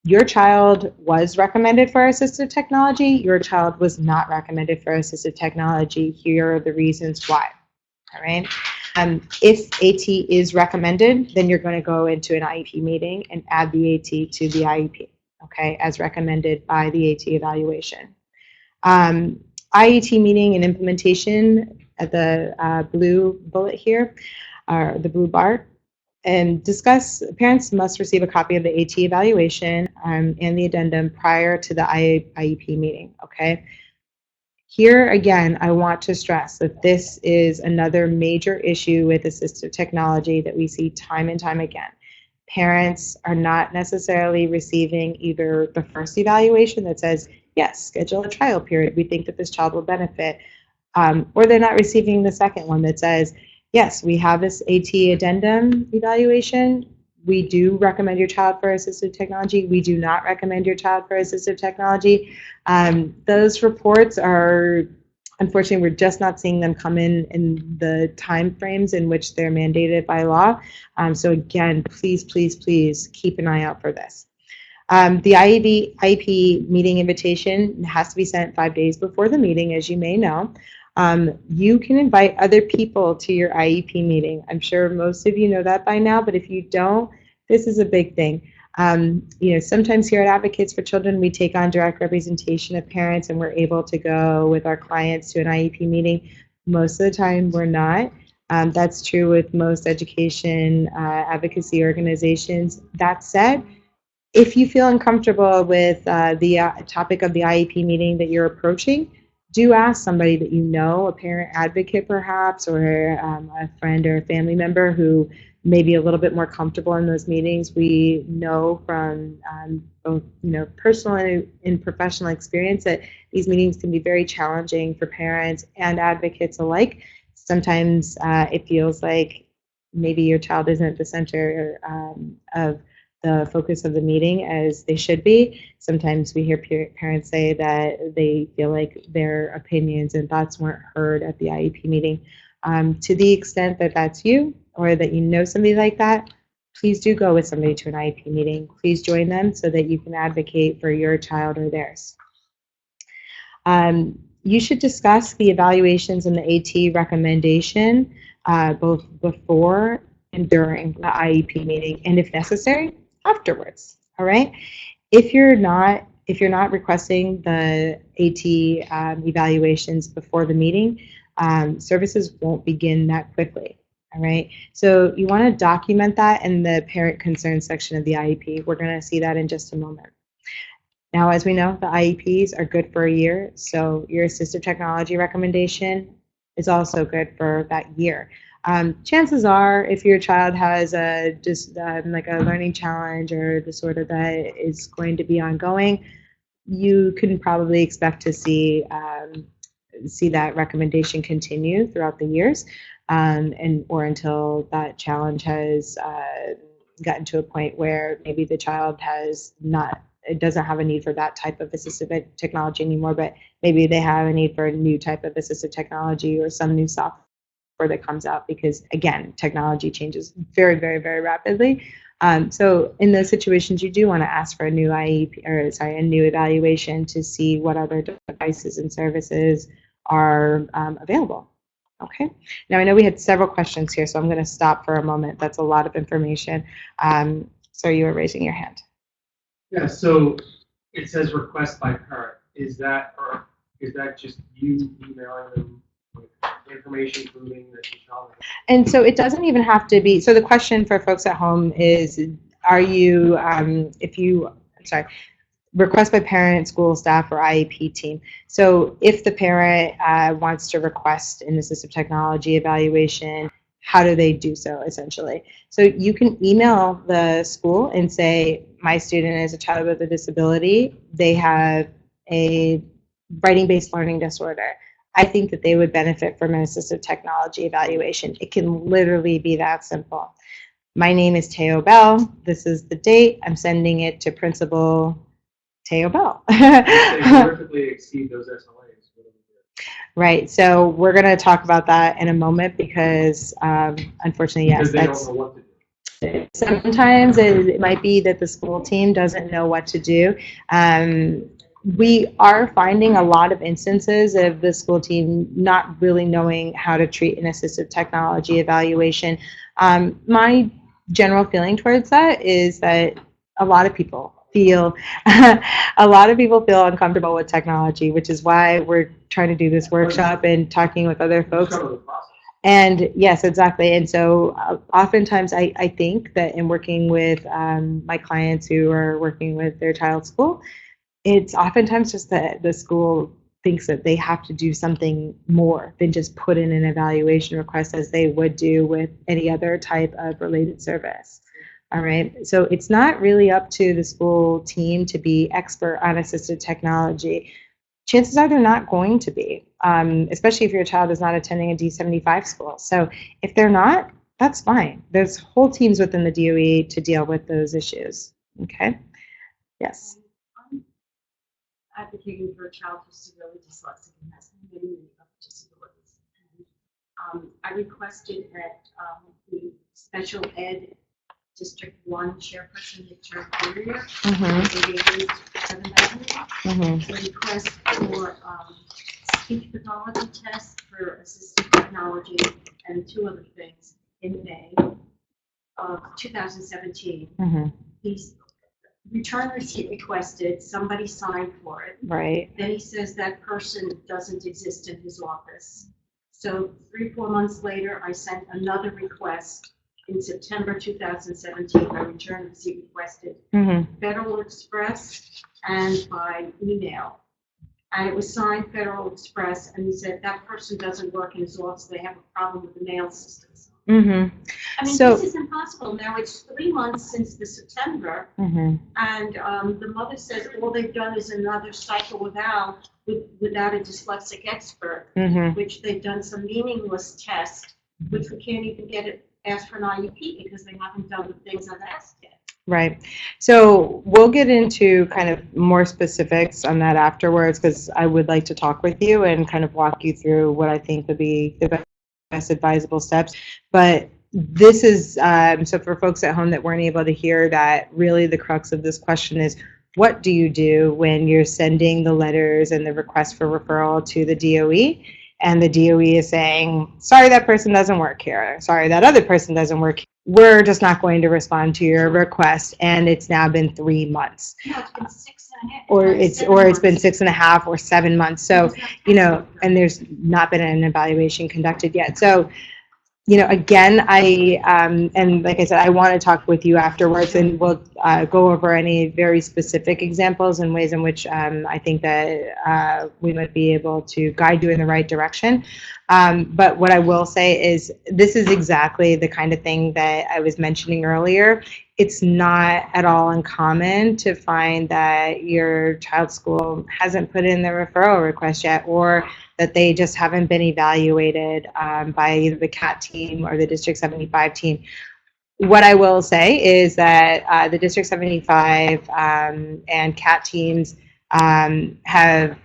[SPEAKER 1] your child was recommended for assistive technology, your child was not recommended for assistive technology. Here are the reasons why. All right. If AT is recommended, then you're going to go into an IEP meeting and add the AT to the IEP, okay, as recommended by the AT evaluation. IET meeting and implementation at the blue bullet here, or the blue bar. And discuss, parents must receive a copy of the AT evaluation and the addendum prior to the IEP meeting, okay? Here, again, I want to stress that this is another major issue with assistive technology that we see time and time again. Parents are not necessarily receiving either the first evaluation that says, yes, schedule a trial period, we think that this child will benefit, or they're not receiving the second one that says, yes, we have this AT addendum evaluation. We do recommend your child for assistive technology. We do not recommend your child for assistive technology. Those reports are, unfortunately, we're just not seeing them come in the time frames in which they're mandated by law. So again, please, please, please keep an eye out for this. The IEP meeting invitation has to be sent 5 days before the meeting, as you may know. You can invite other people to your IEP meeting. I'm sure most of you know that by now, but if you don't, this is a big thing. Sometimes here at Advocates for Children, we take on direct representation of parents, and we're able to go with our clients to an IEP meeting. Most of the time, we're not. That's true with most education advocacy organizations. That said, if you feel uncomfortable with the topic of the IEP meeting that you're approaching, do ask somebody that you know, a parent advocate perhaps, or a friend or a family member who may be a little bit more comfortable in those meetings. We know from both personal and professional experience that these meetings can be very challenging for parents and advocates alike. Sometimes it feels like maybe your child isn't the center of the focus of the meeting as they should be. Sometimes we hear parents say that they feel like their opinions and thoughts weren't heard at the IEP meeting. To the extent that that's you, or that you know somebody like that, please do go with somebody to an IEP meeting. Please join them so that you can advocate for your child or theirs. You should discuss the evaluations and the AT recommendation both before and during the IEP meeting, and if necessary, afterwards. All right. If you're not requesting the AT evaluations before the meeting, services won't begin that quickly. All right. So you want to document that in the parent concern section of the IEP. We're going to see that in just a moment. Now, as we know, the IEPs are good for a year, so your assistive technology recommendation is also good for that year. Chances are, if your child has like a learning challenge or disorder that is going to be ongoing, you can probably expect to see that recommendation continue throughout the years, or until that challenge has gotten to a point where maybe the child doesn't have a need for that type of assistive technology anymore, but maybe they have a need for a new type of assistive technology or some new software that comes out, because again, technology changes very, very, very rapidly. So in those situations, you do want to ask for a new a new evaluation to see what other devices and services are available. Okay. Now I know we had several questions here, so I'm going to stop for a moment. That's a lot of information. So you were raising your hand.
[SPEAKER 4] Yeah, so it says request by parent. Is that just you emailing them with information proving that the child has?
[SPEAKER 1] And so it doesn't even have to be. So the question for folks at home is, are you, request by parent, school staff, or IEP team. So if the parent wants to request an assistive technology evaluation, how do they do so, essentially? So you can email the school and say, my student is a child with a disability. They have a writing-based learning disorder. I think that they would benefit from an assistive technology evaluation. It can literally be that simple. My name is Tayo Belle. This is the date. I'm sending it to Principal Tayo Belle.
[SPEAKER 4] If they perfectly exceed those SLAs, what do we do?
[SPEAKER 1] Right. So we're going to talk about that in a moment, because unfortunately, yes,
[SPEAKER 4] Because they don't know what to do.
[SPEAKER 1] Sometimes it might be that the school team doesn't know what to do. We are finding a lot of instances of the school team not really knowing how to treat an assistive technology evaluation. My general feeling towards that is that a lot of people feel uncomfortable with technology, which is why we're trying to do this workshop and talking with other folks. And yes, exactly. And so oftentimes I think that in working with my clients who are working with their child's school, it's oftentimes just that the school thinks that they have to do something more than just put in an evaluation request as they would do with any other type of related service. All right. So it's not really up to the school team to be expert on assistive technology. Chances are they're not going to be, especially if your child is not attending a D75 school. So if they're not, that's fine. There's whole teams within the DOE to deal with those issues. Okay? Yes.
[SPEAKER 3] I'm advocating for a child who's severely dyslexic and has many other disabilities. And, I requested that the special ed District 1 chairperson, Victor Courier, request for speech pathology test for assistive technology and 2 other things in May of 2017. He's return receipt requested, somebody signed for it.
[SPEAKER 1] Right.
[SPEAKER 3] Then he says that person doesn't exist in his office. So 3-4 months later, I sent another request. In September 2017, I returned receipt requested Federal Express and by email. And it was signed Federal Express, and he said that person doesn't work in his office. They have a problem with the mail systems. I mean, this is impossible. Now it's 3 months since the September, and the mother says all they've done is another cycle without a dyslexic expert, which they've done some meaningless test, which we can't even get it. Ask for an IEP because they haven't done the things I've asked yet.
[SPEAKER 1] Right. So we'll get into kind of more specifics on that afterwards, because I would like to talk with you and kind of walk you through what I think would be the best advisable steps. But this is, so for folks at home that weren't able to hear that, really the crux of this question is, what do you do when you're sending the letters and the request for referral to the DOE, and the DOE is saying, sorry, that person doesn't work here, sorry, that other person doesn't work here. We're just not going to respond to your request, and it's now been 3 months.
[SPEAKER 3] No, it's been 6.5.
[SPEAKER 1] Or it's been 6.5 or 7 months. So, and there's not been an evaluation conducted yet. So, again, and like I said, I want to talk with you afterwards, and we'll go over any very specific examples and ways in which I think that we might be able to guide you in the right direction. But what I will say is this is exactly the kind of thing that I was mentioning earlier. It's not at all uncommon to find that your child's school hasn't put in the referral request yet, or that they just haven't been evaluated by either the CAT team or the District 75 team. What I will say is that the District 75 and CAT teams have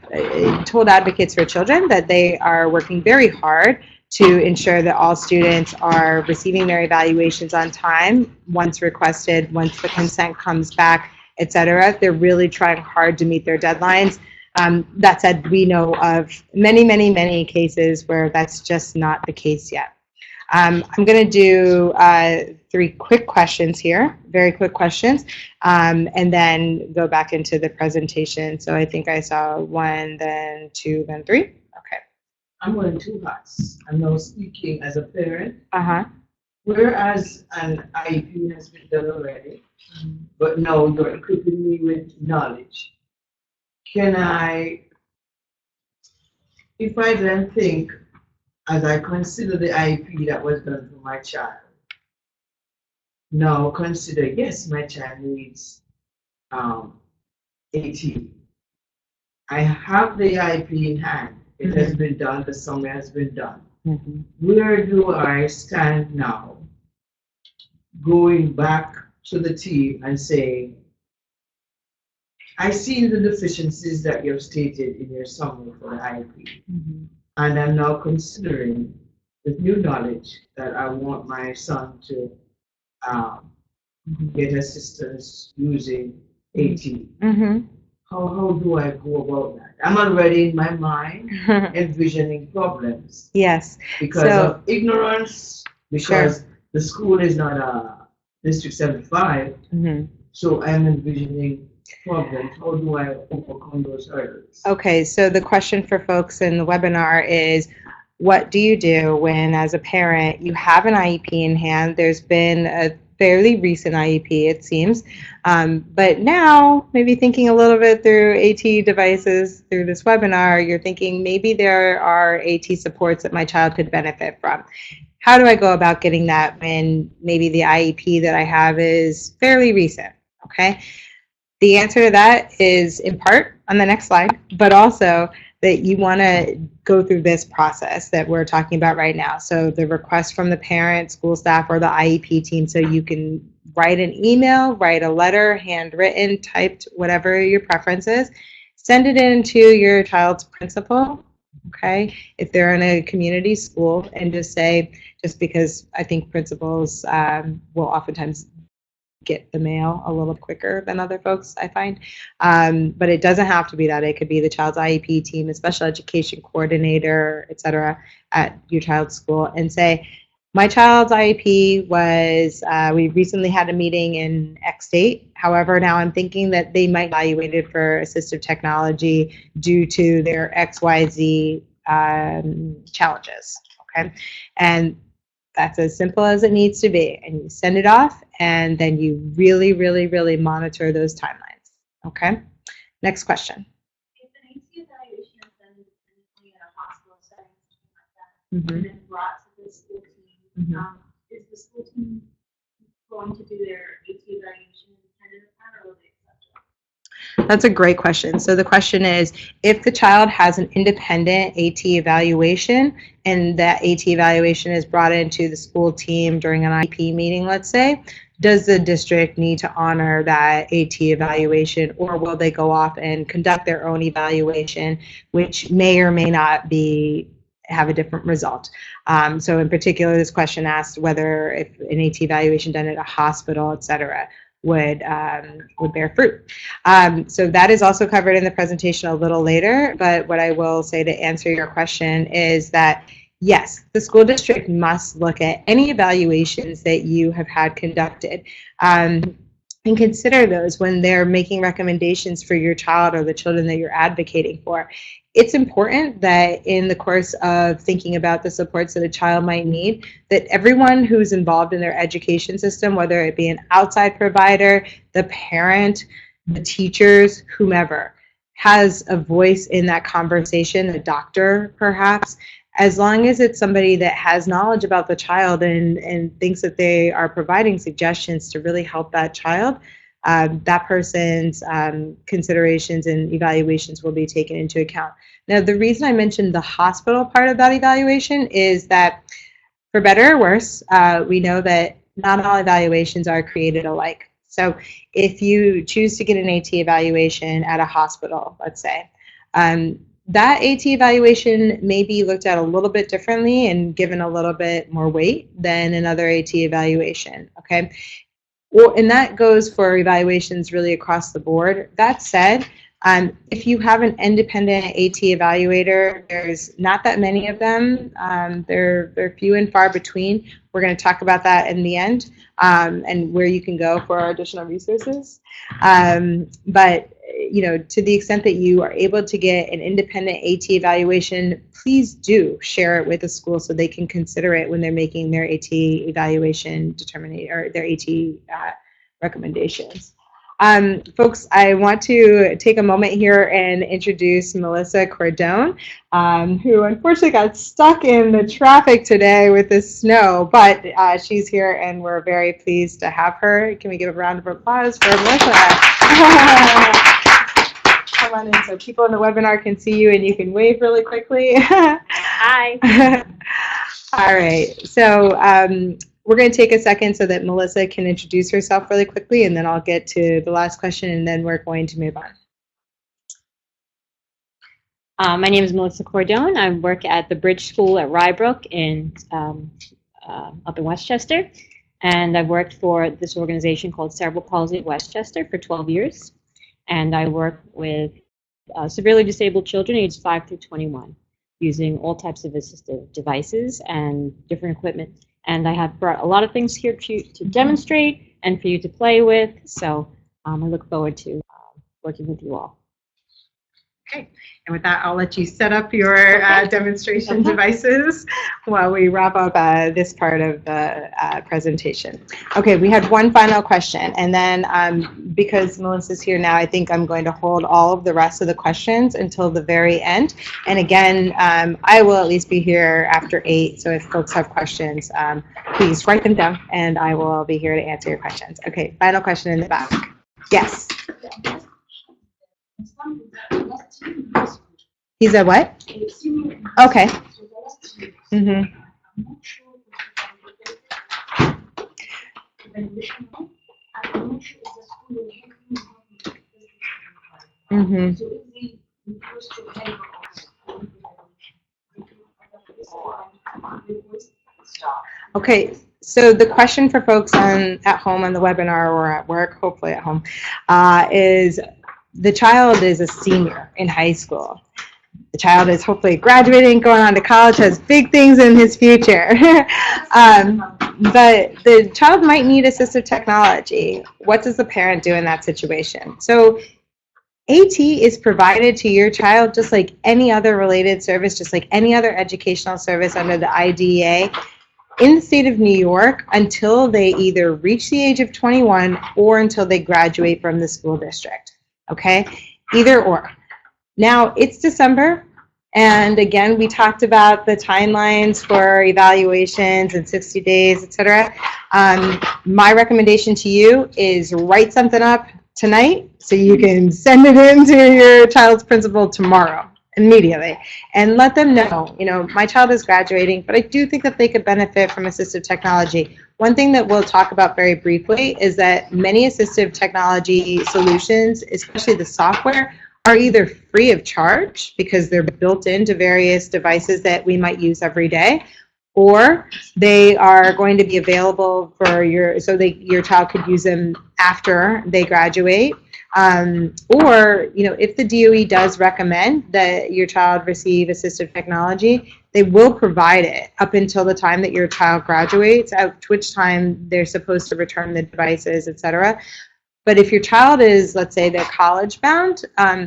[SPEAKER 1] told Advocates for Children that they are working very hard to ensure that all students are receiving their evaluations on time, once requested, once the consent comes back, etc. They're really trying hard to meet their deadlines. That said, we know of many, many, many cases where that's just not the case yet. I'm going to do 3 quick questions here, very quick questions, and then go back into the presentation. So I think I saw 1, then 2, then 3. Okay.
[SPEAKER 2] I'm wearing 2 hats. I'm now speaking as a parent.
[SPEAKER 1] Uh-huh.
[SPEAKER 2] Whereas an IEP has been done already, but now you're equipping me with knowledge. Can I, if I then think, as I consider the IEP that was done for my child, now consider, yes, my child needs AT. I have the IEP in hand. It has been done, the summer has been done. Where do I stand now, going back to the team and saying, I see the deficiencies that you've stated in your summary for the IEP, and I'm now considering with new knowledge that I want my son to get assistance using AT. How do I go about that? I'm already in my mind envisioning problems.
[SPEAKER 1] Yes.
[SPEAKER 2] Because of ignorance, because the school is not a District 75, so I'm envisioning problems. How do I overcome those hurdles? Okay,
[SPEAKER 1] so the question for folks in the webinar is, what do you do when, as a parent, you have an IEP in hand? There's been a fairly recent IEP, it seems, but now, maybe thinking a little bit through AT devices through this webinar, you're thinking maybe there are AT supports that my child could benefit from. How do I go about getting that when maybe the IEP that I have is fairly recent? Okay. The answer to that is in part on the next slide, but also that you want to go through this process that we're talking about right now. So the request from the parent, school staff, or the IEP team, so you can write an email, write a letter, handwritten, typed, whatever your preference is, send it in to your child's principal, okay, if they're in a community school, and just say, just because I think principals will oftentimes get the mail a little quicker than other folks, I find. But it doesn't have to be that. It could be the child's IEP team, a special education coordinator, etc., at your child's school, and say, my child's IEP was, we recently had a meeting in X date. However, now I'm thinking that they might be evaluated for assistive technology due to their XYZ challenges. Okay, and that's as simple as it needs to be, and you send it off, and then you really, really, really monitor those timelines. Okay. Next question.
[SPEAKER 5] If an AT evaluation is done in a hospital setting, something like that, and then brought to the school team, is the school team going to do their AT evaluation independent of that, or will they accept it?
[SPEAKER 1] That's a great question. So the question is, if the child has an independent AT evaluation and that AT evaluation is brought into the school team during an IEP meeting, let's say, does the district need to honor that AT evaluation, or will they go off and conduct their own evaluation, which may or may not be have a different result. So in particular, this question asked whether if an AT evaluation done at a hospital, et cetera, would bear fruit. So that is also covered in the presentation a little later, but what I will say to answer your question is that yes, the school district must look at any evaluations that you have had conducted and consider those when they're making recommendations for your child or the children that you're advocating for. It's important that in the course of thinking about the supports that a child might need, that everyone who's involved in their education system, whether it be an outside provider, the parent, the teachers, whomever, has a voice in that conversation, the doctor perhaps, as long as it's somebody that has knowledge about the child and thinks that they are providing suggestions to really help that child, that person's considerations and evaluations will be taken into account. Now, the reason I mentioned the hospital part of that evaluation is that, for better or worse, we know that not all evaluations are created alike. So if you choose to get an AT evaluation at a hospital, let's say, that AT evaluation may be looked at a little bit differently and given a little bit more weight than another AT evaluation, okay? Well, and that goes for evaluations really across the board. That said, if you have an independent AT evaluator, there's not that many of them. They're few and far between. We're going to talk about that in the end and where you can go for additional resources. But you know, to the extent that you are able to get an independent AT evaluation, please do share it with the school so they can consider it when they're making their AT evaluation determination or their AT recommendations. Folks, I want to take a moment here and introduce Melissa Cordone, who unfortunately got stuck in the traffic today with the snow, but she's here and we're very pleased to have her. Can we give a round of applause for Melissa? Come on in so people in the webinar can see you and you can wave really quickly.
[SPEAKER 6] Hi.
[SPEAKER 1] All right, so we're going to take a second so that Melissa can introduce herself really quickly, and then I'll get to the last question, and then we're going to move on.
[SPEAKER 6] My name is Melissa Cordone. I work at the Bridge School at Rybrook up in Westchester, and I've worked for this organization called Cerebral Palsy Westchester for 12 years, and I work with severely disabled children aged 5 through 21 using all types of assistive devices and different equipment. And I have brought a lot of things here to demonstrate and for you to play with. So I look forward to working with you all.
[SPEAKER 1] Okay, and with that, I'll let you set up your demonstration devices while we wrap up this part of the presentation. Okay, we had one final question, and then because Melissa's here now, I think I'm going to hold all of the rest of the questions until the very end. And again, I will at least be here after 8, so if folks have questions, please write them down, and I will be here to answer your questions. Okay, final question in the back. Yes? He's a what? Okay. Mm-hmm. Mm-hmm. Okay, so the question for folks at home on the webinar or at work, hopefully at home, is the child is a senior in high school. The child is hopefully graduating, going on to college, has big things in his future. But the child might need assistive technology. What does the parent do in that situation? So AT is provided to your child just like any other related service, just like any other educational service under the IDEA in the state of New York until they either reach the age of 21 or until they graduate from the school district. Okay, either or. Now, it's December, and again, we talked about the timelines for evaluations and 60 days, etc. My recommendation to you is write something up tonight so you can send it in to your child's principal tomorrow, immediately, and let them know, you know, my child is graduating, but I do think that they could benefit from assistive technology. One thing that we'll talk about very briefly is that many assistive technology solutions, especially the software, are either free of charge because they're built into various devices that we might use every day, or they are going to be available for your child could use them after they graduate. Or, if the DOE does recommend that your child receive assistive technology, they will provide it up until the time that your child graduates, at which time they're supposed to return the devices, etc. But if your child is, let's say, they're college bound,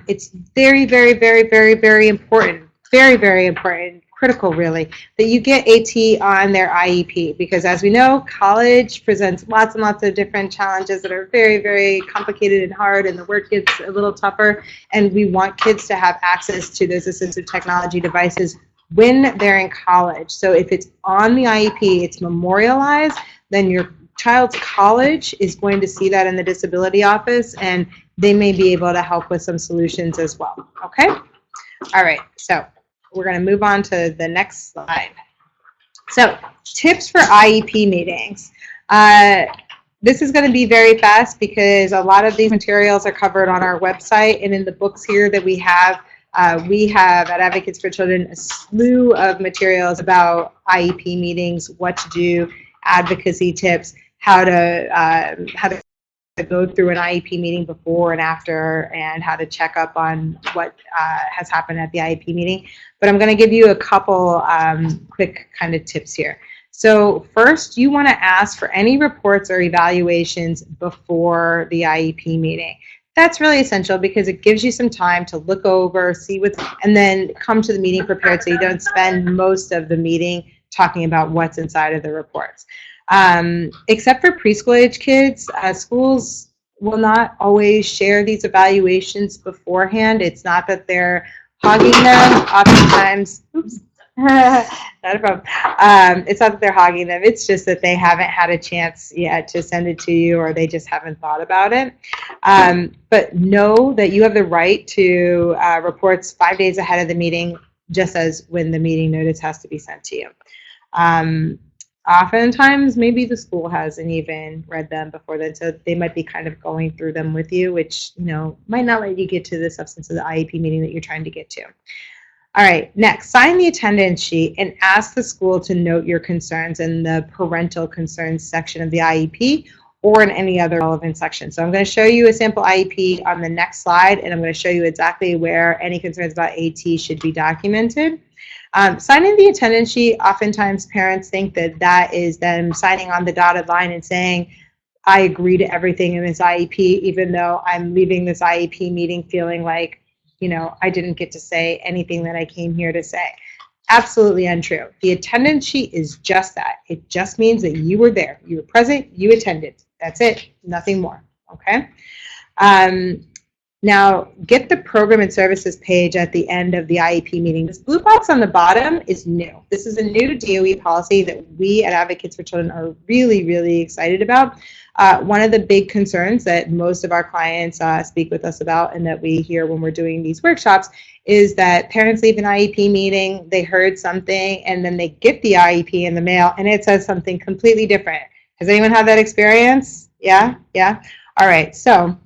[SPEAKER 1] it's very, very, very, very, very important, very, very important, critical really, that you get AT on their IEP, because as we know, college presents lots and lots of different challenges that are very, very complicated and hard, and the work gets a little tougher, and we want kids to have access to those assistive technology devices when they're in college. So if it's on the IEP, it's memorialized, then your child's college is going to see that in the disability office, and they may be able to help with some solutions as well. Okay? All right, so we're going to move on to the next slide. So, tips for IEP meetings. This is going to be very fast because a lot of these materials are covered on our website and in the books here that we have. We have at Advocates for Children a slew of materials about IEP meetings, what to do, advocacy tips, how to go through an IEP meeting before and after, and how to check up on what has happened at the IEP meeting. But I'm going to give you a couple quick kind of tips here. So first, you want to ask for any reports or evaluations before the IEP meeting. That's really essential because it gives you some time to look over, see what's, and then come to the meeting prepared so you don't spend most of the meeting talking about what's inside of the reports. Except for preschool age kids, schools will not always share these evaluations beforehand. It's not that they're hogging them. Oftentimes, oops, not a problem. It's not that they're hogging them. It's just that they haven't had a chance yet to send it to you, or they just haven't thought about it. But know that you have the right to reports 5 days ahead of the meeting, just as when the meeting notice has to be sent to you. Oftentimes, maybe the school hasn't even read them before then, so they might be kind of going through them with you, which might not let you get to the substance of the IEP meeting that you're trying to get to. All right, next, sign the attendance sheet and ask the school to note your concerns in the parental concerns section of the IEP or in any other relevant section. So I'm going to show you a sample IEP on the next slide, and I'm going to show you exactly where any concerns about AT should be documented. Signing the attendance sheet, oftentimes parents think that that is them signing on the dotted line and saying, I agree to everything in this IEP, even though I'm leaving this IEP meeting feeling like, I didn't get to say anything that I came here to say. Absolutely untrue. The attendance sheet is just that. It just means that you were there. You were present, you attended. That's it, nothing more, okay? Now, get the program and services page at the end of the IEP meeting. This blue box on the bottom is new. This is a new DOE policy that we at Advocates for Children are really, really excited about. One of the big concerns that most of our clients speak with us about, and that we hear when we're doing these workshops, is that parents leave an IEP meeting, they heard something, and then they get the IEP in the mail, and it says something completely different. Has anyone had that experience? Yeah? Yeah? All right, so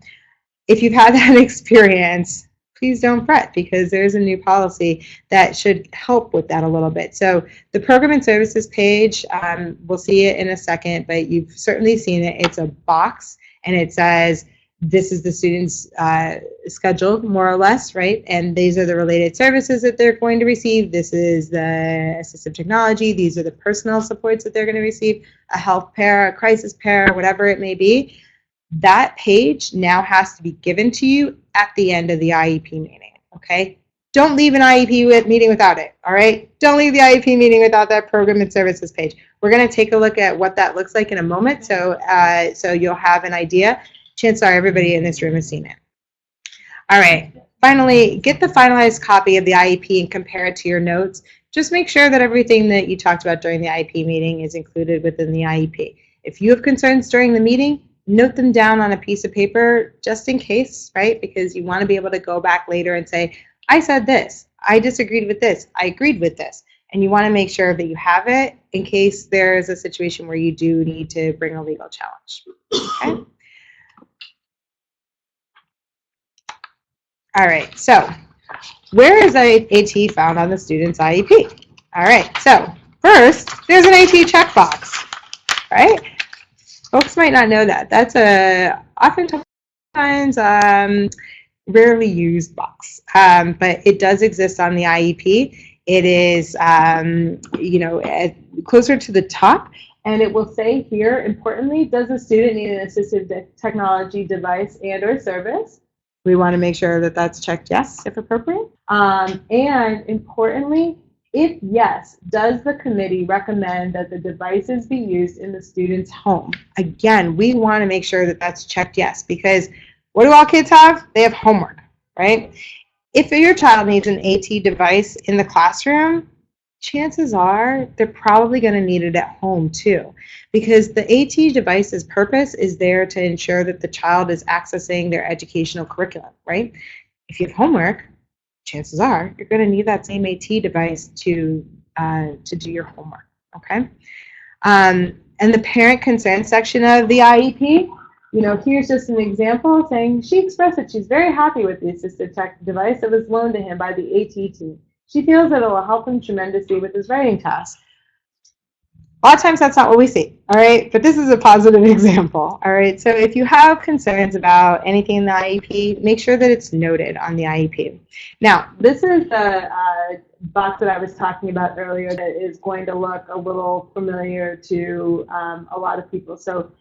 [SPEAKER 1] if you've had that experience, please don't fret, because there's a new policy that should help with that a little bit. So the program and services page, we'll see it in a second, but you've certainly seen it. It's a box, and it says this is the student's schedule, more or less, right? And these are the related services that they're going to receive. This is the assistive technology. These are the personal supports that they're going to receive, a health pair, a crisis pair, whatever it may be. That page now has to be given to you at the end of the IEP meeting, okay? Don't leave an IEP meeting without it, all right? Don't leave the IEP meeting without that program and services page. We're going to take a look at what that looks like in a moment, so you'll have an idea. Chances are everybody in this room has seen it. All right, finally, get the finalized copy of the IEP and compare it to your notes. Just make sure that everything that you talked about during the IEP meeting is included within the IEP. If you have concerns during the meeting, note them down on a piece of paper just in case, right? Because you want to be able to go back later and say, I said this, I disagreed with this, I agreed with this. And you want to make sure that you have it in case there is a situation where you do need to bring a legal challenge, okay? All right, so where is AT found on the student's IEP? All right, so first, there's an AT checkbox, right? Folks might not know that. That's a oftentimes rarely used box, but it does exist on the IEP. It is, closer to the top, and it will say here, importantly, does the student need an assistive technology device and or service? We want to make sure that that's checked yes, if appropriate. And importantly, if yes, does the committee recommend that the devices be used in the student's home? Again, we want to make sure that that's checked yes, because what do all kids have? They have homework, right? If your child needs an AT device in the classroom, chances are they're probably going to need it at home too, because the AT device's purpose is there to ensure that the child is accessing their educational curriculum, right? If you have homework, chances are you're going to need that same AT device to do your homework, okay? And the parent concern section of the IEP, here's just an example saying she expressed that she's very happy with the assistive tech device that was loaned to him by the AT team. She feels that it will help him tremendously with his writing tasks. A lot of times that's not what we see, all right? But this is a positive example, all right? So if you have concerns about anything in the IEP, make sure that it's noted on the IEP. Now, this is the box that I was talking about earlier that is going to look a little familiar to a lot of people. So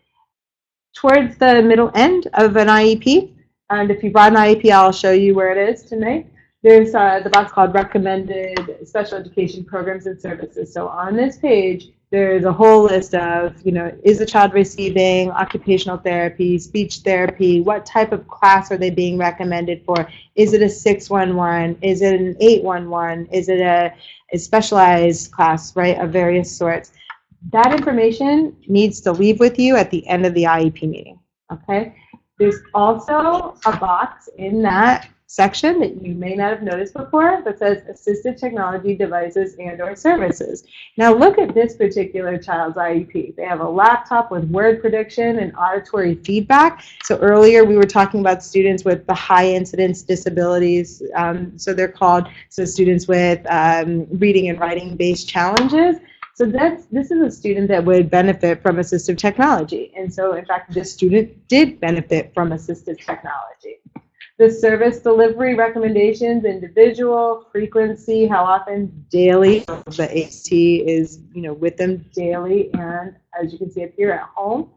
[SPEAKER 1] towards the middle end of an IEP, and if you brought an IEP, I'll show you where it is tonight. There's the box called Recommended Special Education Programs and Services. So on this page, there's a whole list of, is the child receiving occupational therapy, speech therapy, what type of class are they being recommended for? Is it a 611? Is it an 811? Is it a specialized class, right, of various sorts? That information needs to leave with you at the end of the IEP meeting, okay? There's also a box in that section that you may not have noticed before that says Assistive Technology Devices and or Services. Now look at this particular child's IEP. They have a laptop with word prediction and auditory feedback. So earlier we were talking about students with the high incidence disabilities. So they're called students with reading and writing based challenges. So this is a student that would benefit from assistive technology. And so in fact, this student did benefit from assistive technology. The service delivery recommendations, individual, frequency, how often, daily. The AT is, with them daily, and as you can see up here at home.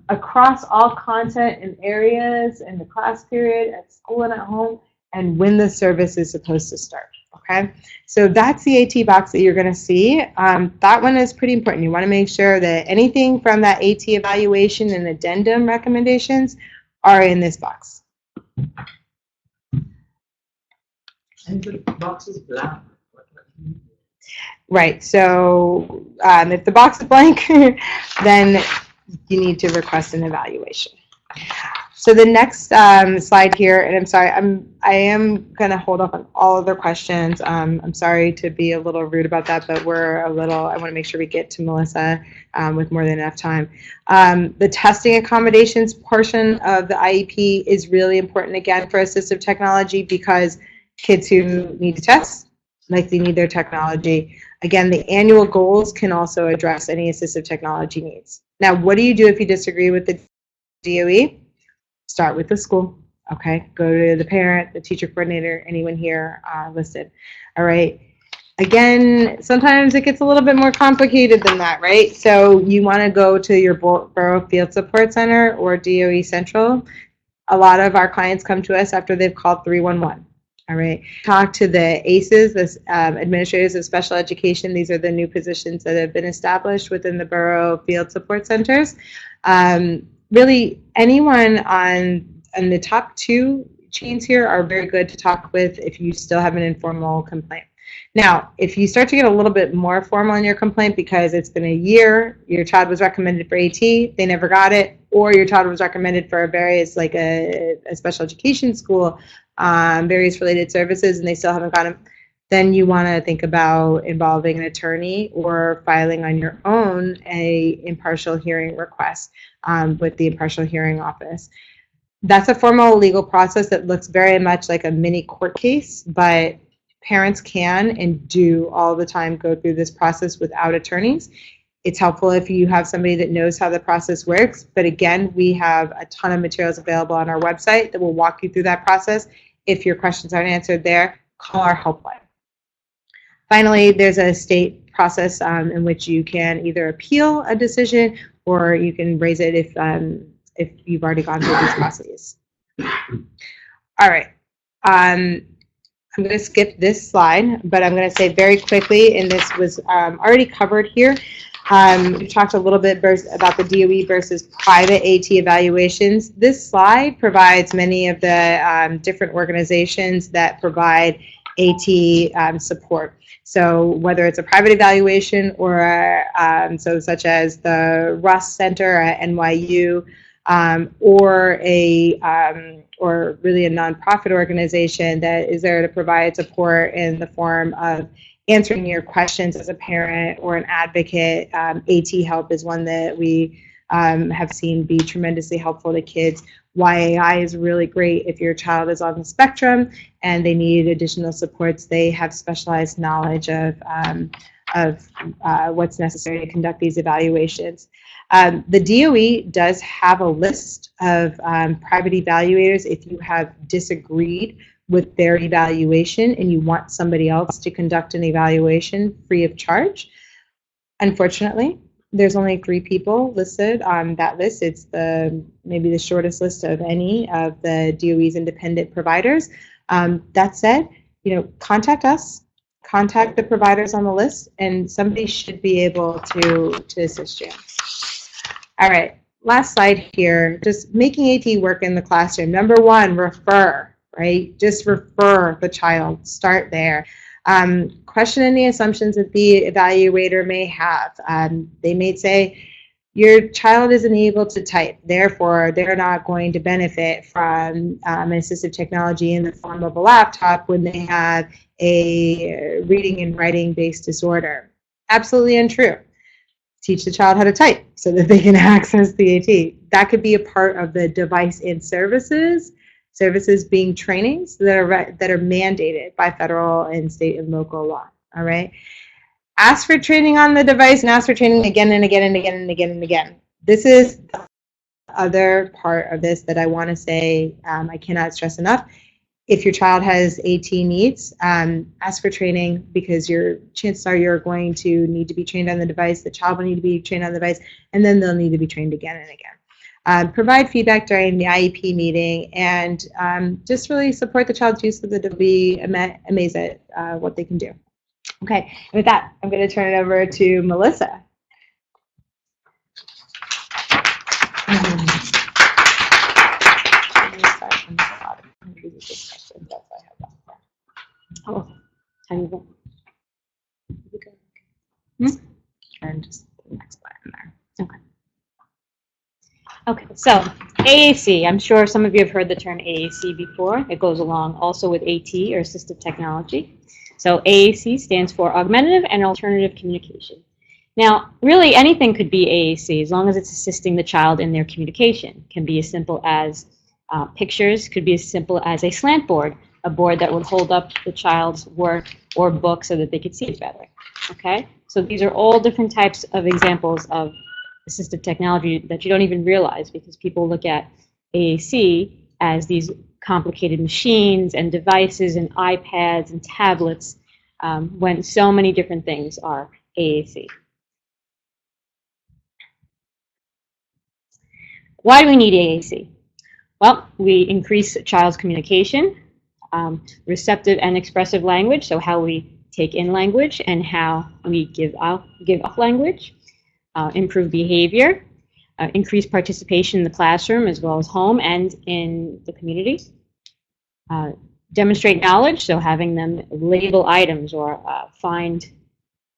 [SPEAKER 1] Across all content and areas in the class period, at school and at home, and when the service is supposed to start. Okay, so that's the AT box that you're going to see. That one is pretty important. You want to make sure that anything from that AT evaluation and addendum recommendations are in this box.
[SPEAKER 2] And the box is blank.
[SPEAKER 1] Right, so if the box is blank, then you need to request an evaluation. So the next slide here, and I'm sorry, I am going to hold off on all other questions. I'm sorry to be a little rude about that, but I want to make sure we get to Melissa with more than enough time. The testing accommodations portion of the IEP is really important, again, for assistive technology, because kids who need to test likely need their technology. Again, the annual goals can also address any assistive technology needs. Now, what do you do if you disagree with the DOE? Start with the school, okay? Go to the parent, the teacher coordinator, anyone here listed, all right? Again, sometimes it gets a little bit more complicated than that, right? So you want to go to your Borough Field Support Center or DOE Central. A lot of our clients come to us after they've called 311, all right? Talk to the ACEs, the Administrators of Special Education. These are the new positions that have been established within the Borough Field Support Centers. Really, anyone on the top two chains here are very good to talk with if you still have an informal complaint. Now, if you start to get a little bit more formal in your complaint because it's been a year, your child was recommended for AT, they never got it, or your child was recommended for various, like a special education school, various related services, and they still haven't got them, then you want to think about involving an attorney or filing on your own a impartial hearing request with the impartial hearing office. That's a formal legal process that looks very much like a mini court case, but parents can and do all the time go through this process without attorneys. It's helpful if you have somebody that knows how the process works, but again, we have a ton of materials available on our website that will walk you through that process. If your questions aren't answered there, call our helpline. Finally, there's a state process in which you can either appeal a decision or you can raise it if you've already gone through these processes. All right. I'm going to skip this slide, but I'm going to say very quickly, and this was already covered here. We talked a little bit about the DOE versus private AT evaluations. This slide provides many of the different organizations that provide AT support. So whether it's a private evaluation or so such as the Russ Center at NYU, or really a nonprofit organization that is there to provide support in the form of answering your questions as a parent or an advocate. AT Help is one that we have seen be tremendously helpful to kids. YAI is really great if your child is on the spectrum and they need additional supports. They have specialized knowledge of what's necessary to conduct these evaluations. The DOE does have a list of private evaluators if you have disagreed with their evaluation and you want somebody else to conduct an evaluation free of charge. Unfortunately, there's only 3 people listed on that list. It's maybe the shortest list of any of the DOE's independent providers. That said, contact us, contact the providers on the list, and somebody should be able to assist you. All right, last slide here. Just making AT work in the classroom. Number 1, refer, right? Just refer the child. Start there. Question any assumptions that the evaluator may have. They may say, your child isn't able to type, therefore they're not going to benefit from an assistive technology in the form of a laptop when they have a reading and writing based disorder. Absolutely untrue. Teach the child how to type so that they can access the AT. That could be a part of the device and services being trainings that are mandated by federal and state and local law. All right. Ask for training on the device and ask for training again and again and again and again and again. This is the other part of this that I want to say I cannot stress enough. If your child has AT needs, ask for training because your chances are you're going to need to be trained on the device, the child will need to be trained on the device, and then they'll need to be trained again and again. Provide feedback during the IEP meeting and just really support the child's use so that they'll be amazed at what they can do. Okay, and with that, I'm going to turn it over to Melissa.
[SPEAKER 6] Oh, tiny bit.
[SPEAKER 1] And just the next button there.
[SPEAKER 6] Okay. Okay, so AAC, I'm sure some of you have heard the term AAC before. It goes along also with AT, or Assistive Technology. So AAC stands for Augmentative and Alternative Communication. Now, really anything could be AAC as long as it's assisting the child in their communication. It can be as simple as pictures, could be as simple as a slant board, a board that would hold up the child's work or book so that they could see it better. Okay, so these are all different types of examples of assistive technology that you don't even realize because people look at AAC as these complicated machines and devices and iPads and tablets when so many different things are AAC. Why do we need AAC? Well, we increase a child's communication, receptive and expressive language, so how we take in language and how we give out language, improve behavior, increase participation in the classroom as well as home and in the community, demonstrate knowledge, so having them label items or find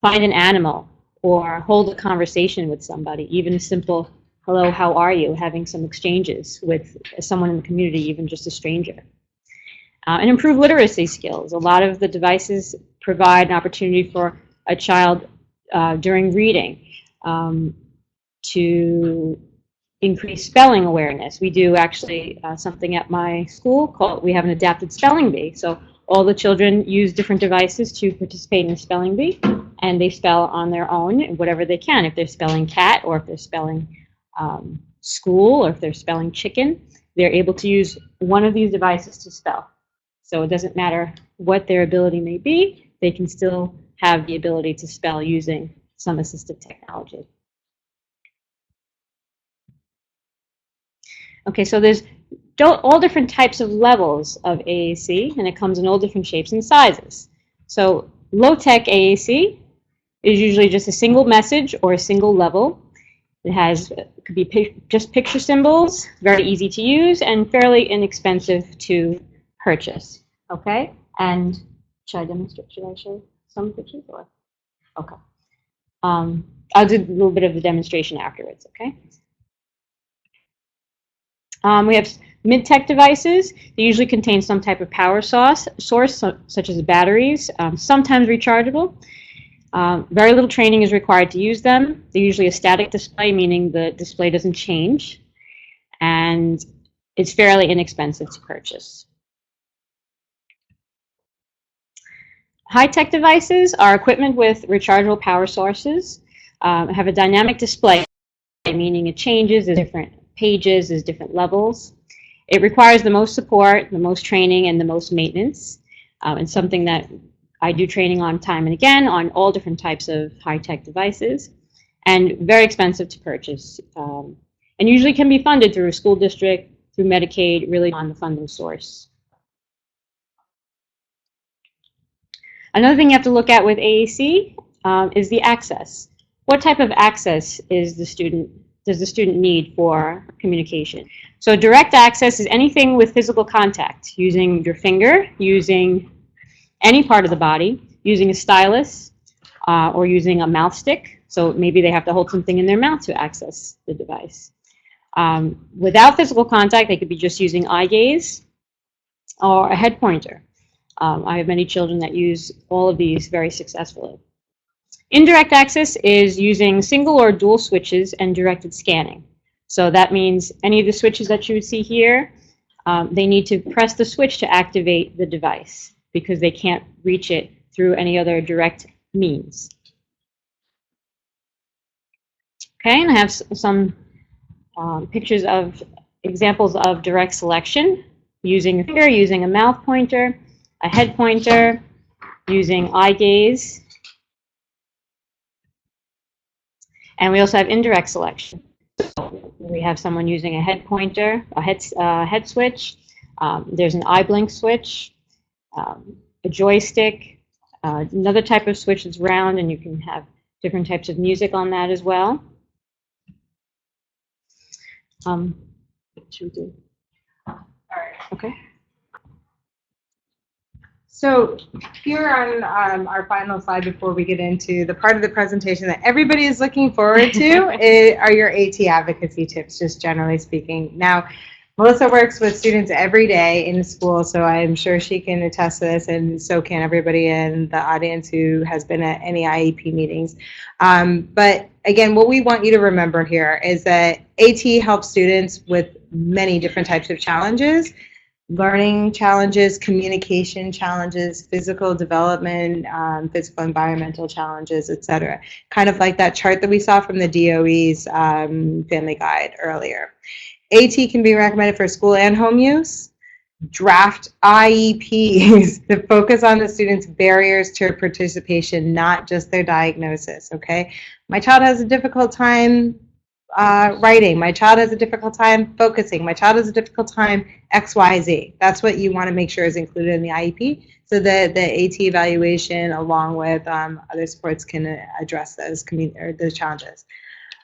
[SPEAKER 6] an animal or hold a conversation with somebody, even a simple hello, how are you, having some exchanges with someone in the community, even just a stranger. And improve literacy skills. A lot of the devices provide an opportunity for a child during reading to increase spelling awareness. We do actually something at my school called, we have an adapted spelling bee. So all the children use different devices to participate in the spelling bee, and they spell on their own whatever they can. If they're spelling cat, or if they're spelling school, or if they're spelling chicken, they're able to use one of these devices to spell. So it doesn't matter what their ability may be, they can still have the ability to spell using some assistive technology. Okay, so there's all different types of levels of AAC, and it comes in all different shapes and sizes. So low-tech AAC is usually just a single message or a single level. It could be just picture symbols, very easy to use, and fairly inexpensive to purchase. Okay, and should I demonstrate? Should I show some pictures or? Okay. I'll do a little bit of the demonstration afterwards. Okay. We have mid-tech devices. They usually contain some type of power source such as batteries, sometimes rechargeable. Very little training is required to use them. They're usually a static display, meaning the display doesn't change, and it's fairly inexpensive to purchase. High-tech devices are equipment with rechargeable power sources, have a dynamic display, meaning it changes, there's different pages, there's different levels. It requires the most support, the most training, and the most maintenance. And something that I do training on time and again on all different types of high-tech devices, and very expensive to purchase. And usually can be funded through a school district, through Medicaid, really on the funding source. Another thing you have to look at with AAC is the access. What type of access does the student need for communication? So direct access is anything with physical contact, using your finger, using any part of the body, using a stylus, or using a mouth stick. So maybe they have to hold something in their mouth to access the device. Without physical contact, they could be just using eye gaze or a head pointer. I have many children that use all of these very successfully. Indirect access is using single or dual switches and directed scanning. So that means any of the switches that you would see here, they need to press the switch to activate the device because they can't reach it through any other direct means. Okay, and I have some pictures of examples of direct selection using a finger, using a mouth pointer, a head pointer, using eye gaze. And we also have indirect selection. So we have someone using a head pointer, a head switch. There's an eye blink switch, a joystick, another type of switch that's round, and you can have different types of music on that as well. What should we do?
[SPEAKER 1] All right.
[SPEAKER 6] Okay.
[SPEAKER 1] So here on our final slide before we get into the part of the presentation that everybody is looking forward to are your AT advocacy tips, just generally speaking. Now, Melissa works with students every day in school, so I'm sure she can attest to this, and so can everybody in the audience who has been at any IEP meetings. But again, what we want you to remember here is that AT helps students with many different types of challenges. Learning challenges, communication challenges, physical development, physical environmental challenges, etc. Kind of like that chart that we saw from the DOE's family guide earlier. AT can be recommended for school and home use. Draft IEPs that focus on the student's barriers to participation, not just their diagnosis, okay? My child has a difficult time writing. My child has a difficult time focusing. My child has a difficult time XYZ. That's what you want to make sure is included in the IEP, so that the AT evaluation, along with other supports, can address those challenges.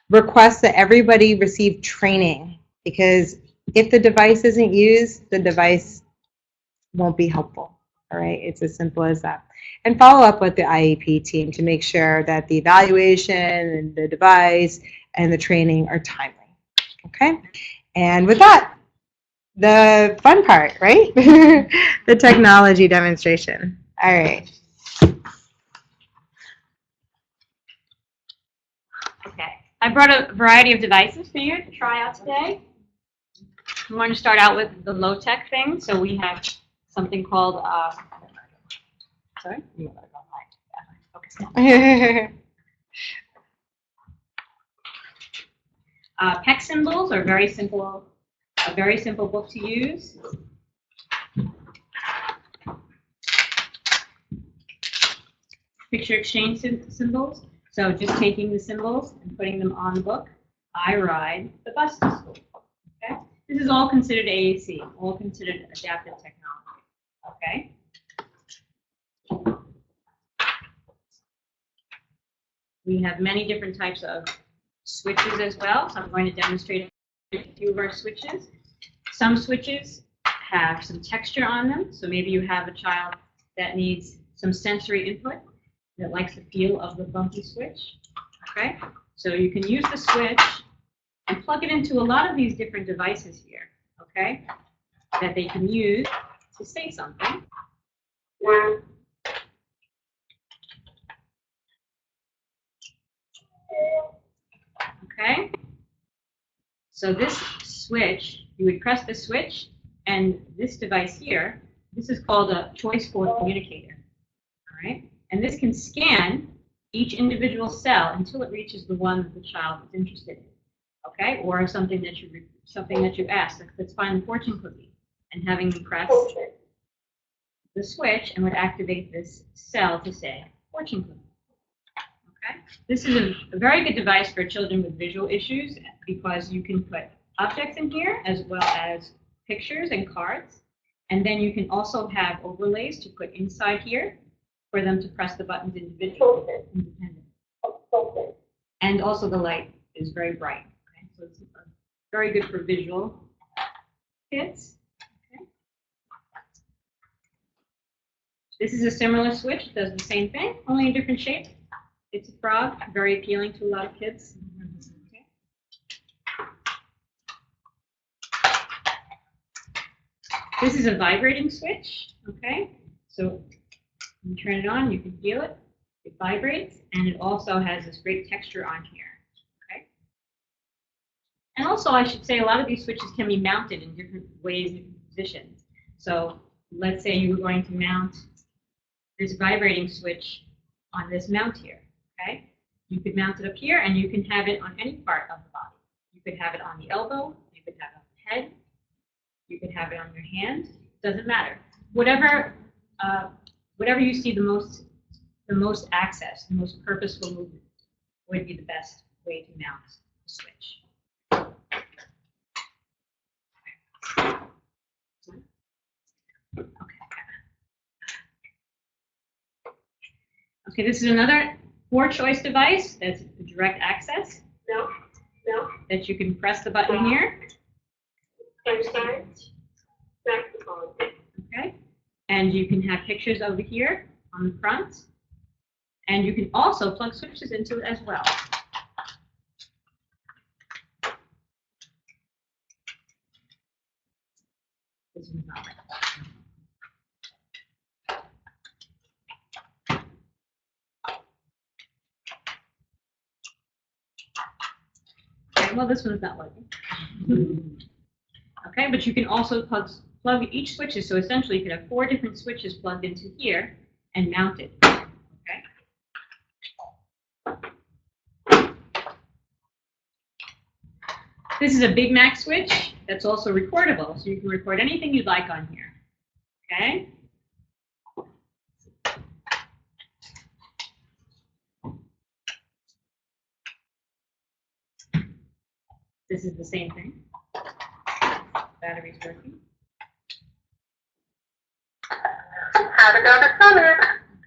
[SPEAKER 1] Request that everybody receive training, because if the device isn't used, the device won't be helpful. All right, it's as simple as that. And follow up with the IEP team to make sure that the evaluation and the device and the training are timely. Okay, and with that, the fun part, right? The technology demonstration. All right.
[SPEAKER 6] Okay. I brought a variety of devices for you to try out today. I'm going to start out with the low-tech thing. So we have something called, sorry? PEC symbols are a very simple book to use. Picture exchange symbols. So just taking the symbols and putting them on the book. I ride the bus to school. Okay? This is all considered AAC, all considered adaptive technology. Okay? We have many different types of switches as well. So I'm going to demonstrate a few of our switches. Some switches have some texture on them. So maybe you have a child that needs some sensory input, that likes the feel of the bumpy switch. Okay? So you can use the switch and plug it into a lot of these different devices here. Okay? That they can use to say something. Okay? So this switch, you would press the switch, and this device here, this is called a choice board communicator. All right? And this can scan each individual cell until it reaches the one that the child is interested in. Okay? Or something that you ask. Like, let's find the fortune cookie. And having them press the switch and would activate this cell to say fortune cookie. Okay? This is a very good device for children with visual issues because you can put objects in here as well as pictures and cards. And then you can also have overlays to put inside here for them to press the buttons individually, independently. And also the light is very bright. Okay? So it's very good for visual kids. Okay? This is a similar switch. It does the same thing, only a different shape. It's a frog, very appealing to a lot of kids. Okay. This is a vibrating switch. Okay, so you turn it on, you can feel it. It vibrates, and it also has this great texture on here. Okay. And also, I should say, a lot of these switches can be mounted in different ways, different positions. So let's say you were going to mount this vibrating switch on this mount here. Okay? You could mount it up here, and you can have it on any part of the body. You could have it on the elbow, you could have it on the head, you could have it on your hand. Doesn't matter. Whatever you see the most access, the most purposeful movement would be the best way to mount the switch. Okay, this is another 4-choice device that's direct access.
[SPEAKER 5] No.
[SPEAKER 6] That you can press the button here. Okay, and you can have pictures over here on the front, and you can also plug switches into it as well. This one's not right. Well, this one's not working. Okay, but you can also plug each switches, so essentially you could have 4 different switches plugged into here and mounted. Okay. This is a Big Mac switch that's also recordable, so you can record anything you'd like on here. Okay. This is the same thing. Battery's working.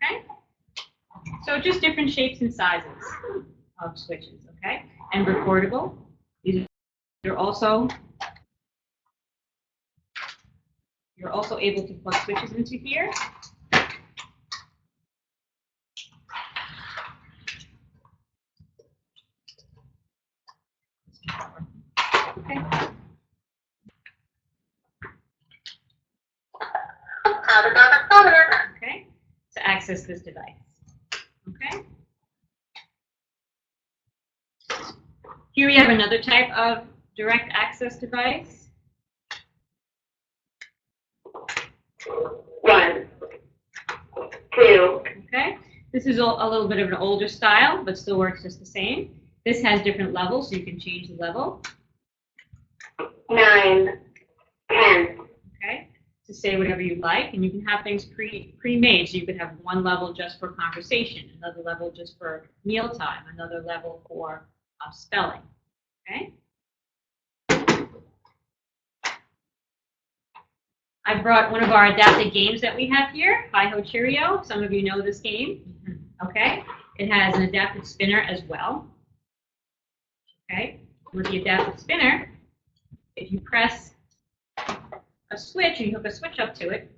[SPEAKER 6] Okay. So just different shapes and sizes of switches, okay? And recordable. You're also able to plug switches into here. Okay. Okay, to access this device. Okay. Here we have another type of direct access device.
[SPEAKER 7] 1, 2,
[SPEAKER 6] Okay, this is a little bit of an older style, but still works just the same. This has different levels, so you can change the level.
[SPEAKER 7] 9, 10,
[SPEAKER 6] Okay, to say whatever you like, and you can have things pre-made. So you could have one level just for conversation, another level just for mealtime, another level for spelling. Okay. I brought one of our adapted games that we have here, Hi-Ho Cheerio. Some of you know this game. Okay. It has an adapted spinner as well. Okay. With the adapted spinner, if you press a switch and you hook a switch up to it,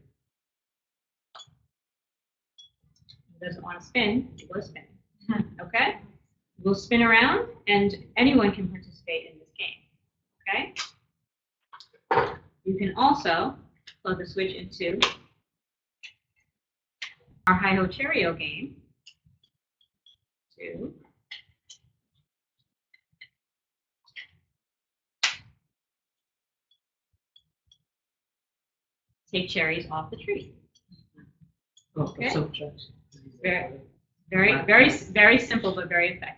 [SPEAKER 6] it doesn't want to spin, it will spin. Okay? It will spin around and anyone can participate in this game. Okay? You can also plug the switch into our Hi-Ho Cheerio game to take cherries off the tree. Okay. Very simple, but very effective.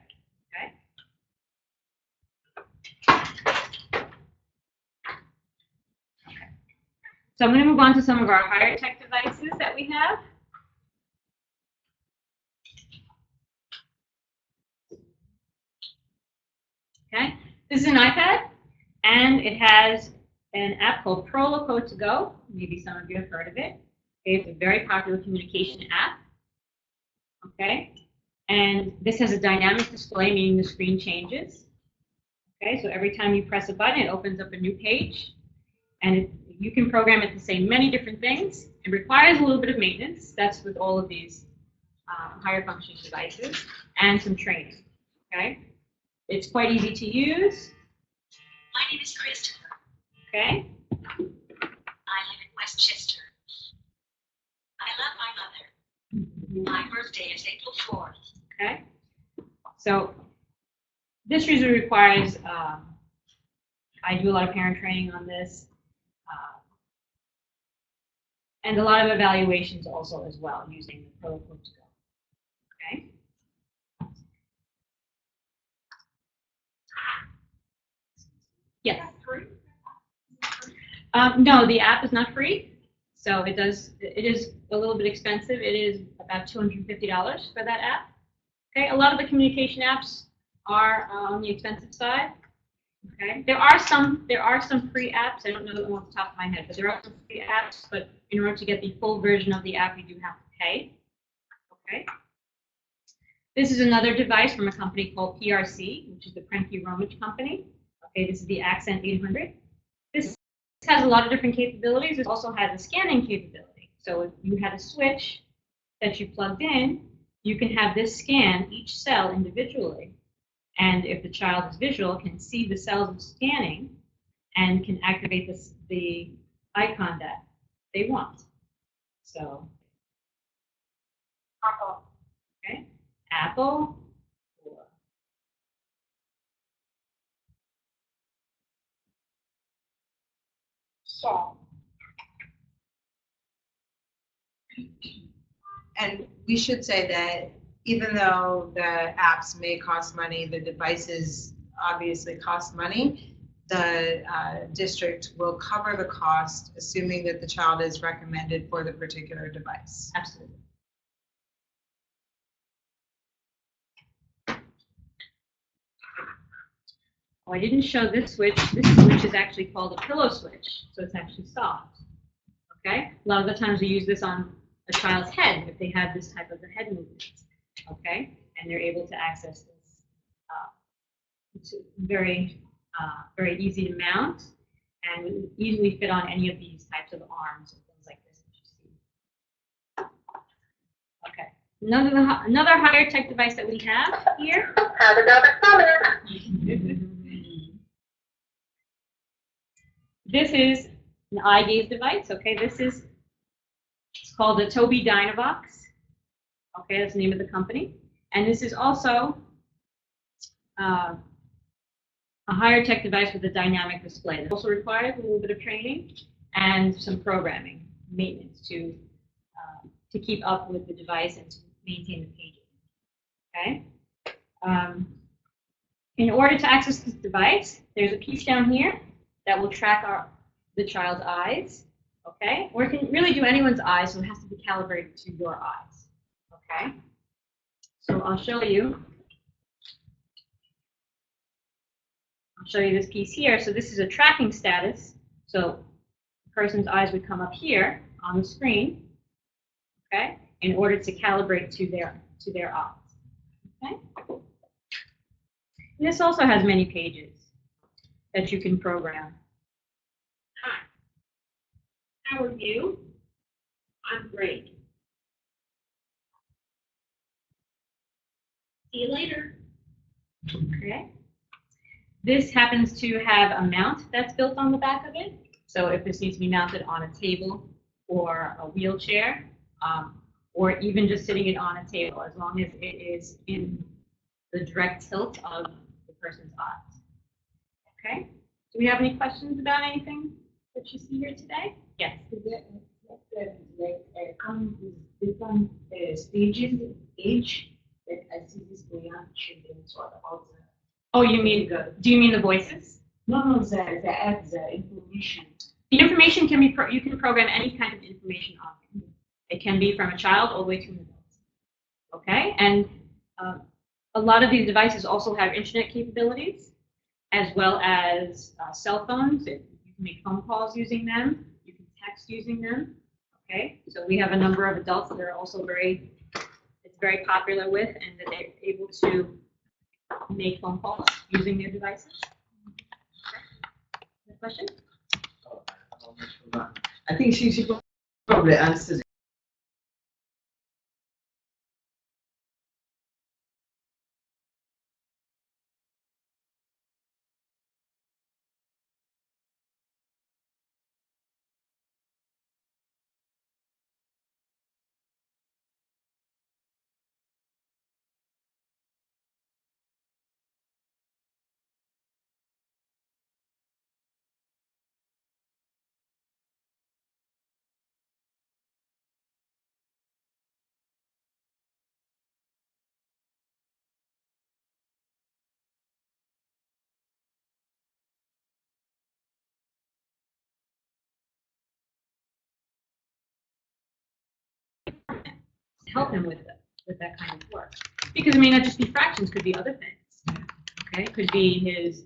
[SPEAKER 6] Okay. So I'm going to move on to some of our higher tech devices that we have. Okay. This is an iPad, and it has an app called Proloco to Go. Maybe some of you have heard of it. Okay, it's a very popular communication app. Okay, and this has a dynamic display, meaning the screen changes. Okay, so every time you press a button, it opens up a new page, and you can program it to say many different things. It requires a little bit of maintenance. That's with all of these higher function devices, and some training. Okay, it's quite easy to use.
[SPEAKER 8] My name is Christopher.
[SPEAKER 6] Okay.
[SPEAKER 8] I live in Westchester. I love my mother. My birthday is April 4th.
[SPEAKER 6] Okay. So this usually requires, I do a lot of parent training on this, and a lot of evaluations also as well using the Protocol to Go. Okay. Yes. No, the app is not free, so it is a little bit expensive. It is about $250 for that app. Okay, a lot of the communication apps are on the expensive side. Okay, there are some free apps. I don't know them off the top of my head, but there are some free apps. But in order to get the full version of the app, you do have to pay. Okay. This is another device from a company called PRC, which is the Prentke Romich company. Okay, this is the Accent 800. This has a lot of different capabilities. It also has a scanning capability. So if you had a switch that you plugged in, you can have this scan each cell individually. And if the child is visual, can see the cells of scanning and can activate the icon that they want. So,
[SPEAKER 7] Apple.
[SPEAKER 6] Okay, Apple.
[SPEAKER 7] Shell.
[SPEAKER 1] And we should say that even though the apps may cost money, the devices obviously cost money. The district will cover the cost, assuming that the child is recommended for the particular device.
[SPEAKER 6] Absolutely. Oh, I didn't show this switch. This switch is actually called a pillow switch, so it's actually soft. Okay? A lot of the times we use this on a child's head if they have this type of a head movement. Okay? And they're able to access this. It's very easy to mount and would easily fit on any of these types of arms and things like this that you see. Okay. Another higher tech device that we have here.
[SPEAKER 7] Have another comment.
[SPEAKER 6] This is an eye gaze device. Okay, it's called the Tobii Dynavox. Okay, that's the name of the company. And this is also a higher tech device with a dynamic display. That also requires a little bit of training and some programming, maintenance to keep up with the device and to maintain the pages. Okay. In order to access this device, there's a piece down here that will track the child's eyes. Okay, or it can really do anyone's eyes, so it has to be calibrated to your eyes. Okay. So I'll show you this piece here. So this is a tracking status. So the person's eyes would come up here on the screen, okay, in order to calibrate to their eyes. Okay. And this also has many pages that you can program.
[SPEAKER 3] Hi. How are you? I'm great. See you later.
[SPEAKER 6] Okay. This happens to have a mount that's built on the back of it. So if this needs to be mounted on a table or a wheelchair, or even just sitting it on a table, as long as it is in the direct tilt of the person's eyes. Okay? Do we have any questions about anything that you see here today? Yes.
[SPEAKER 9] Come with different stages, age, that I see this for young children, so about the,
[SPEAKER 6] Oh, do you mean the voices?
[SPEAKER 9] no, the app, the information.
[SPEAKER 6] The information can be, you can program any kind of information on it. It can be from a child all the way to an adult. Okay? And a lot of these devices also have internet capabilities, as well as cell phones. You can make phone calls using them. You can text using them. Okay? So we have a number of adults that are also very popular with, and that they're able to make phone calls using their devices. Okay. Question?
[SPEAKER 2] I think she should probably answer it.
[SPEAKER 6] Help him with that kind of work, because it may not just be fractions, could be other things. Okay, it could be his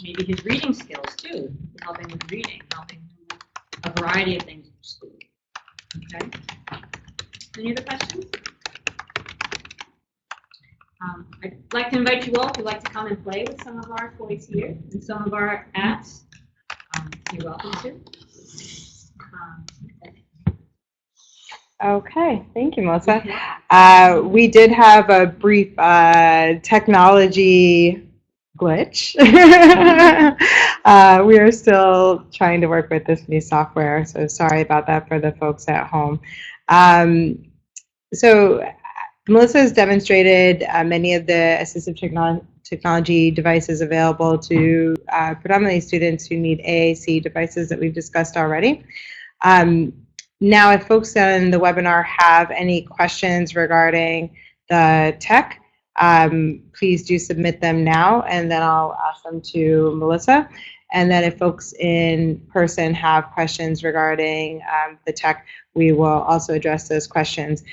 [SPEAKER 6] maybe his reading skills too, helping with reading, helping with a variety of things in school. Okay. Any other questions? I'd like to invite you all, if you'd like to come and play with some of our toys here and some of our apps. You're welcome to.
[SPEAKER 1] Okay, thank you, Melissa. We did have a brief technology glitch. We are still trying to work with this new software, so sorry about that for the folks at home. So Melissa has demonstrated many of the assistive technology devices available to predominantly students who need AAC devices that we've discussed already. Now, if folks in the webinar have any questions regarding the tech, please do submit them now, and then I'll ask them to Melissa. And then if folks in person have questions regarding the tech, we will also address those questions.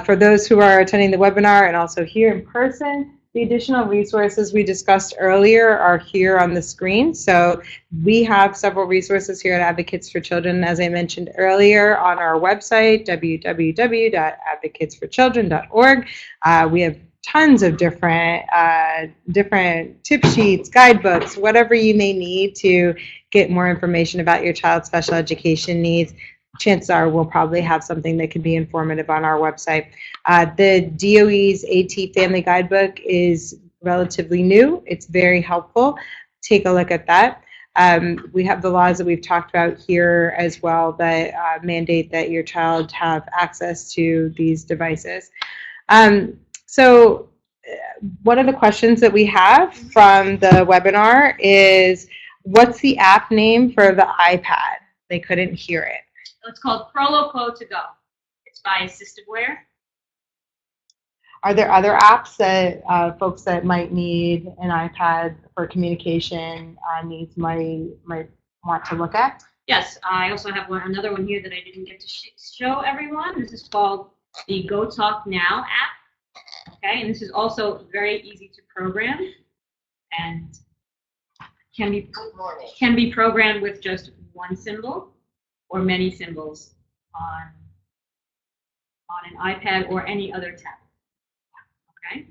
[SPEAKER 1] For those who are attending the webinar and also here in person, the additional resources we discussed earlier are here on the screen. So we have several resources here at Advocates for Children, as I mentioned earlier, on our website, www.advocatesforchildren.org. We have tons of different tip sheets, guidebooks, whatever you may need to get more information about your child's special education needs. Chances are we'll probably have something that could be informative on our website. The DOE's AT Family Guidebook is relatively new. It's very helpful. Take a look at that. We have the laws that we've talked about here as well that mandate that your child have access to these devices. So one of the questions that we have from the webinar is, what's the app name for the iPad? They couldn't hear it.
[SPEAKER 6] It's called Proloco to Go. It's by Assistive.
[SPEAKER 1] Are there other apps that folks that might need an iPad for communication needs might want to look at?
[SPEAKER 6] Yes, I also have another one here that I didn't get to show everyone. This is called the Go Talk Now app. Okay, and this is also very easy to program and can be programmed with just one symbol or many symbols on an iPad or any other tablet. Okay.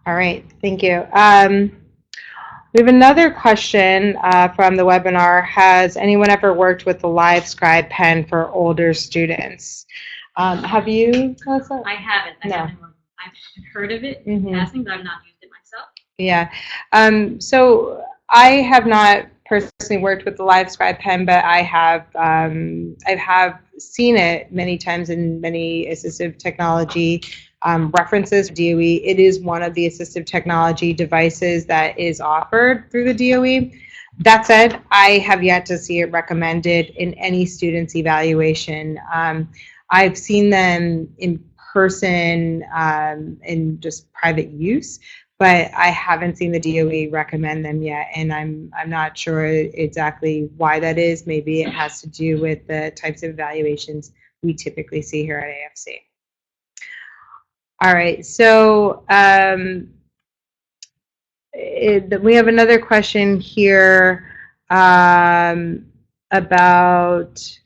[SPEAKER 1] All right, thank you. We have another question from the webinar. Has anyone ever worked with the Live Scribe pen for older students? Have you, Melissa?
[SPEAKER 6] I haven't. I've heard of it in passing, but I've not used it myself.
[SPEAKER 1] Yeah. So I have not personally worked with the Live Scribe pen, but I have seen it many times in many assistive technology references. DOE. It is one of the assistive technology devices that is offered through the DOE. That said, I have yet to see it recommended in any student's evaluation. I've seen them in person in just private use, but I haven't seen the DOE recommend them yet, and I'm not sure exactly why that is. Maybe it has to do with the types of evaluations we typically see here at AFC. All right, so we have another question here about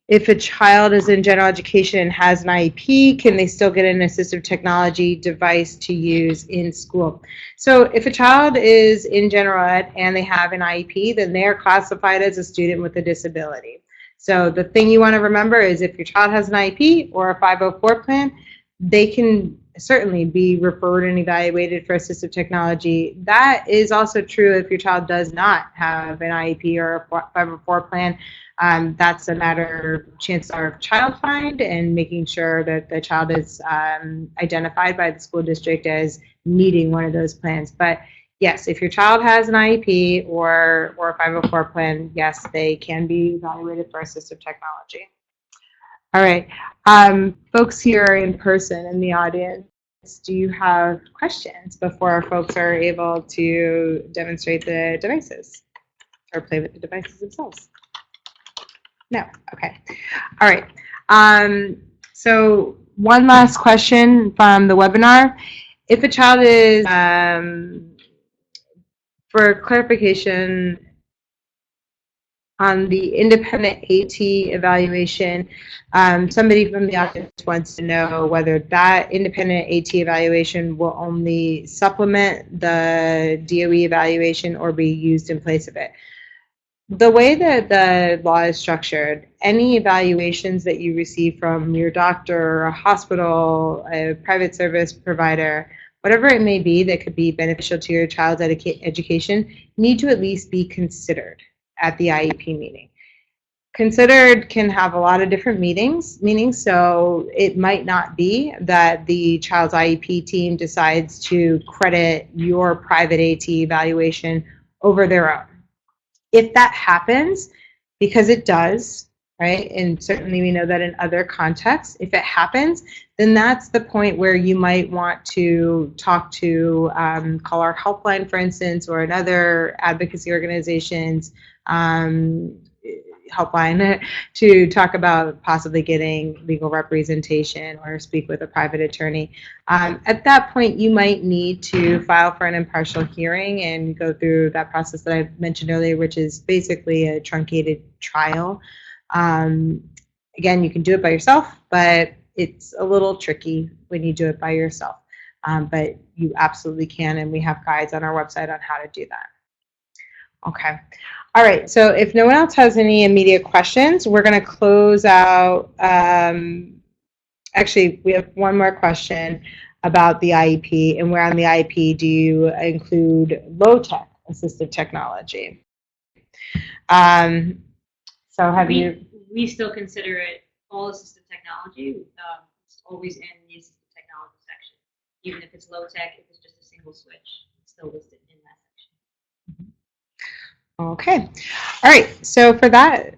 [SPEAKER 1] if a child is in general education and has an IEP, can they still get an assistive technology device to use in school? So if a child is in general ed and they have an IEP, then they're classified as a student with a disability. So the thing you want to remember is if your child has an IEP or a 504 plan, they can certainly be referred and evaluated for assistive technology. That is also true if your child does not have an IEP or a 504 plan. That's a matter, chances are, of child find and making sure that the child is identified by the school district as needing one of those plans. But yes, if your child has an IEP or a 504 plan, yes, they can be evaluated for assistive technology. All right, folks here in person in the audience, do you have questions before our folks are able to demonstrate the devices or play with the devices themselves? No, okay. All right, so one last question from the webinar. If a child is, for clarification, on the independent AT evaluation, somebody from the audience wants to know whether that independent AT evaluation will only supplement the DOE evaluation or be used in place of it. The way that the law is structured, any evaluations that you receive from your doctor, a hospital, a private service provider, whatever it may be that could be beneficial to your child's education, need to at least be considered at the IEP meeting. Considered can have a lot of different meanings, so it might not be that the child's IEP team decides to credit your private AT evaluation over their own. If that happens, because it does, right, and certainly we know that in other contexts, if it happens, then that's the point where you might want to talk to, call our helpline, for instance, or another advocacy organization's helpline to talk about possibly getting legal representation or speak with a private attorney. At that point, you might need to file for an impartial hearing and go through that process that I mentioned earlier, which is basically a truncated trial. Again, you can do it by yourself, but it's a little tricky when you do it by yourself. But you absolutely can, and we have guides on our website on how to do that. Okay. All right, so if no one else has any immediate questions, we're going to close out. Actually, we have one more question about the IEP, and where on the IEP do you include low-tech assistive technology? So have you?
[SPEAKER 6] We still consider it all assistive technology. It's always in the assistive technology section. Even if it's low tech, if it's just a single switch, it's still listed in that section.
[SPEAKER 1] Okay. All right. So after that,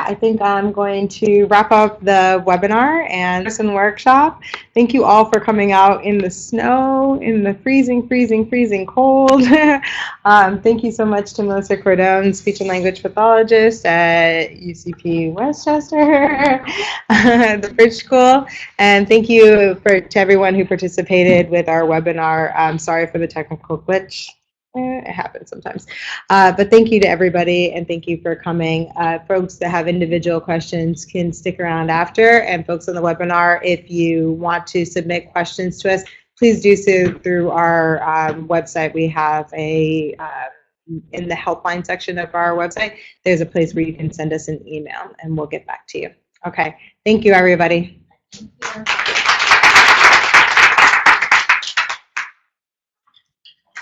[SPEAKER 1] I think I'm going to wrap up the webinar and listen workshop. Thank you all for coming out in the snow, in the freezing cold. Thank you so much to Melissa Cordone, speech and language pathologist at UCP Westchester, the Bridge School. And thank you to everyone who participated with our webinar. I'm sorry for the technical glitch. It happens sometimes. But thank you to everybody, and thank you for coming. Folks that have individual questions can stick around after, and folks on the webinar, if you want to submit questions to us, please do so through our website. We have in the helpline section of our website, there's a place where you can send us an email, and we'll get back to you. Okay, thank you, everybody.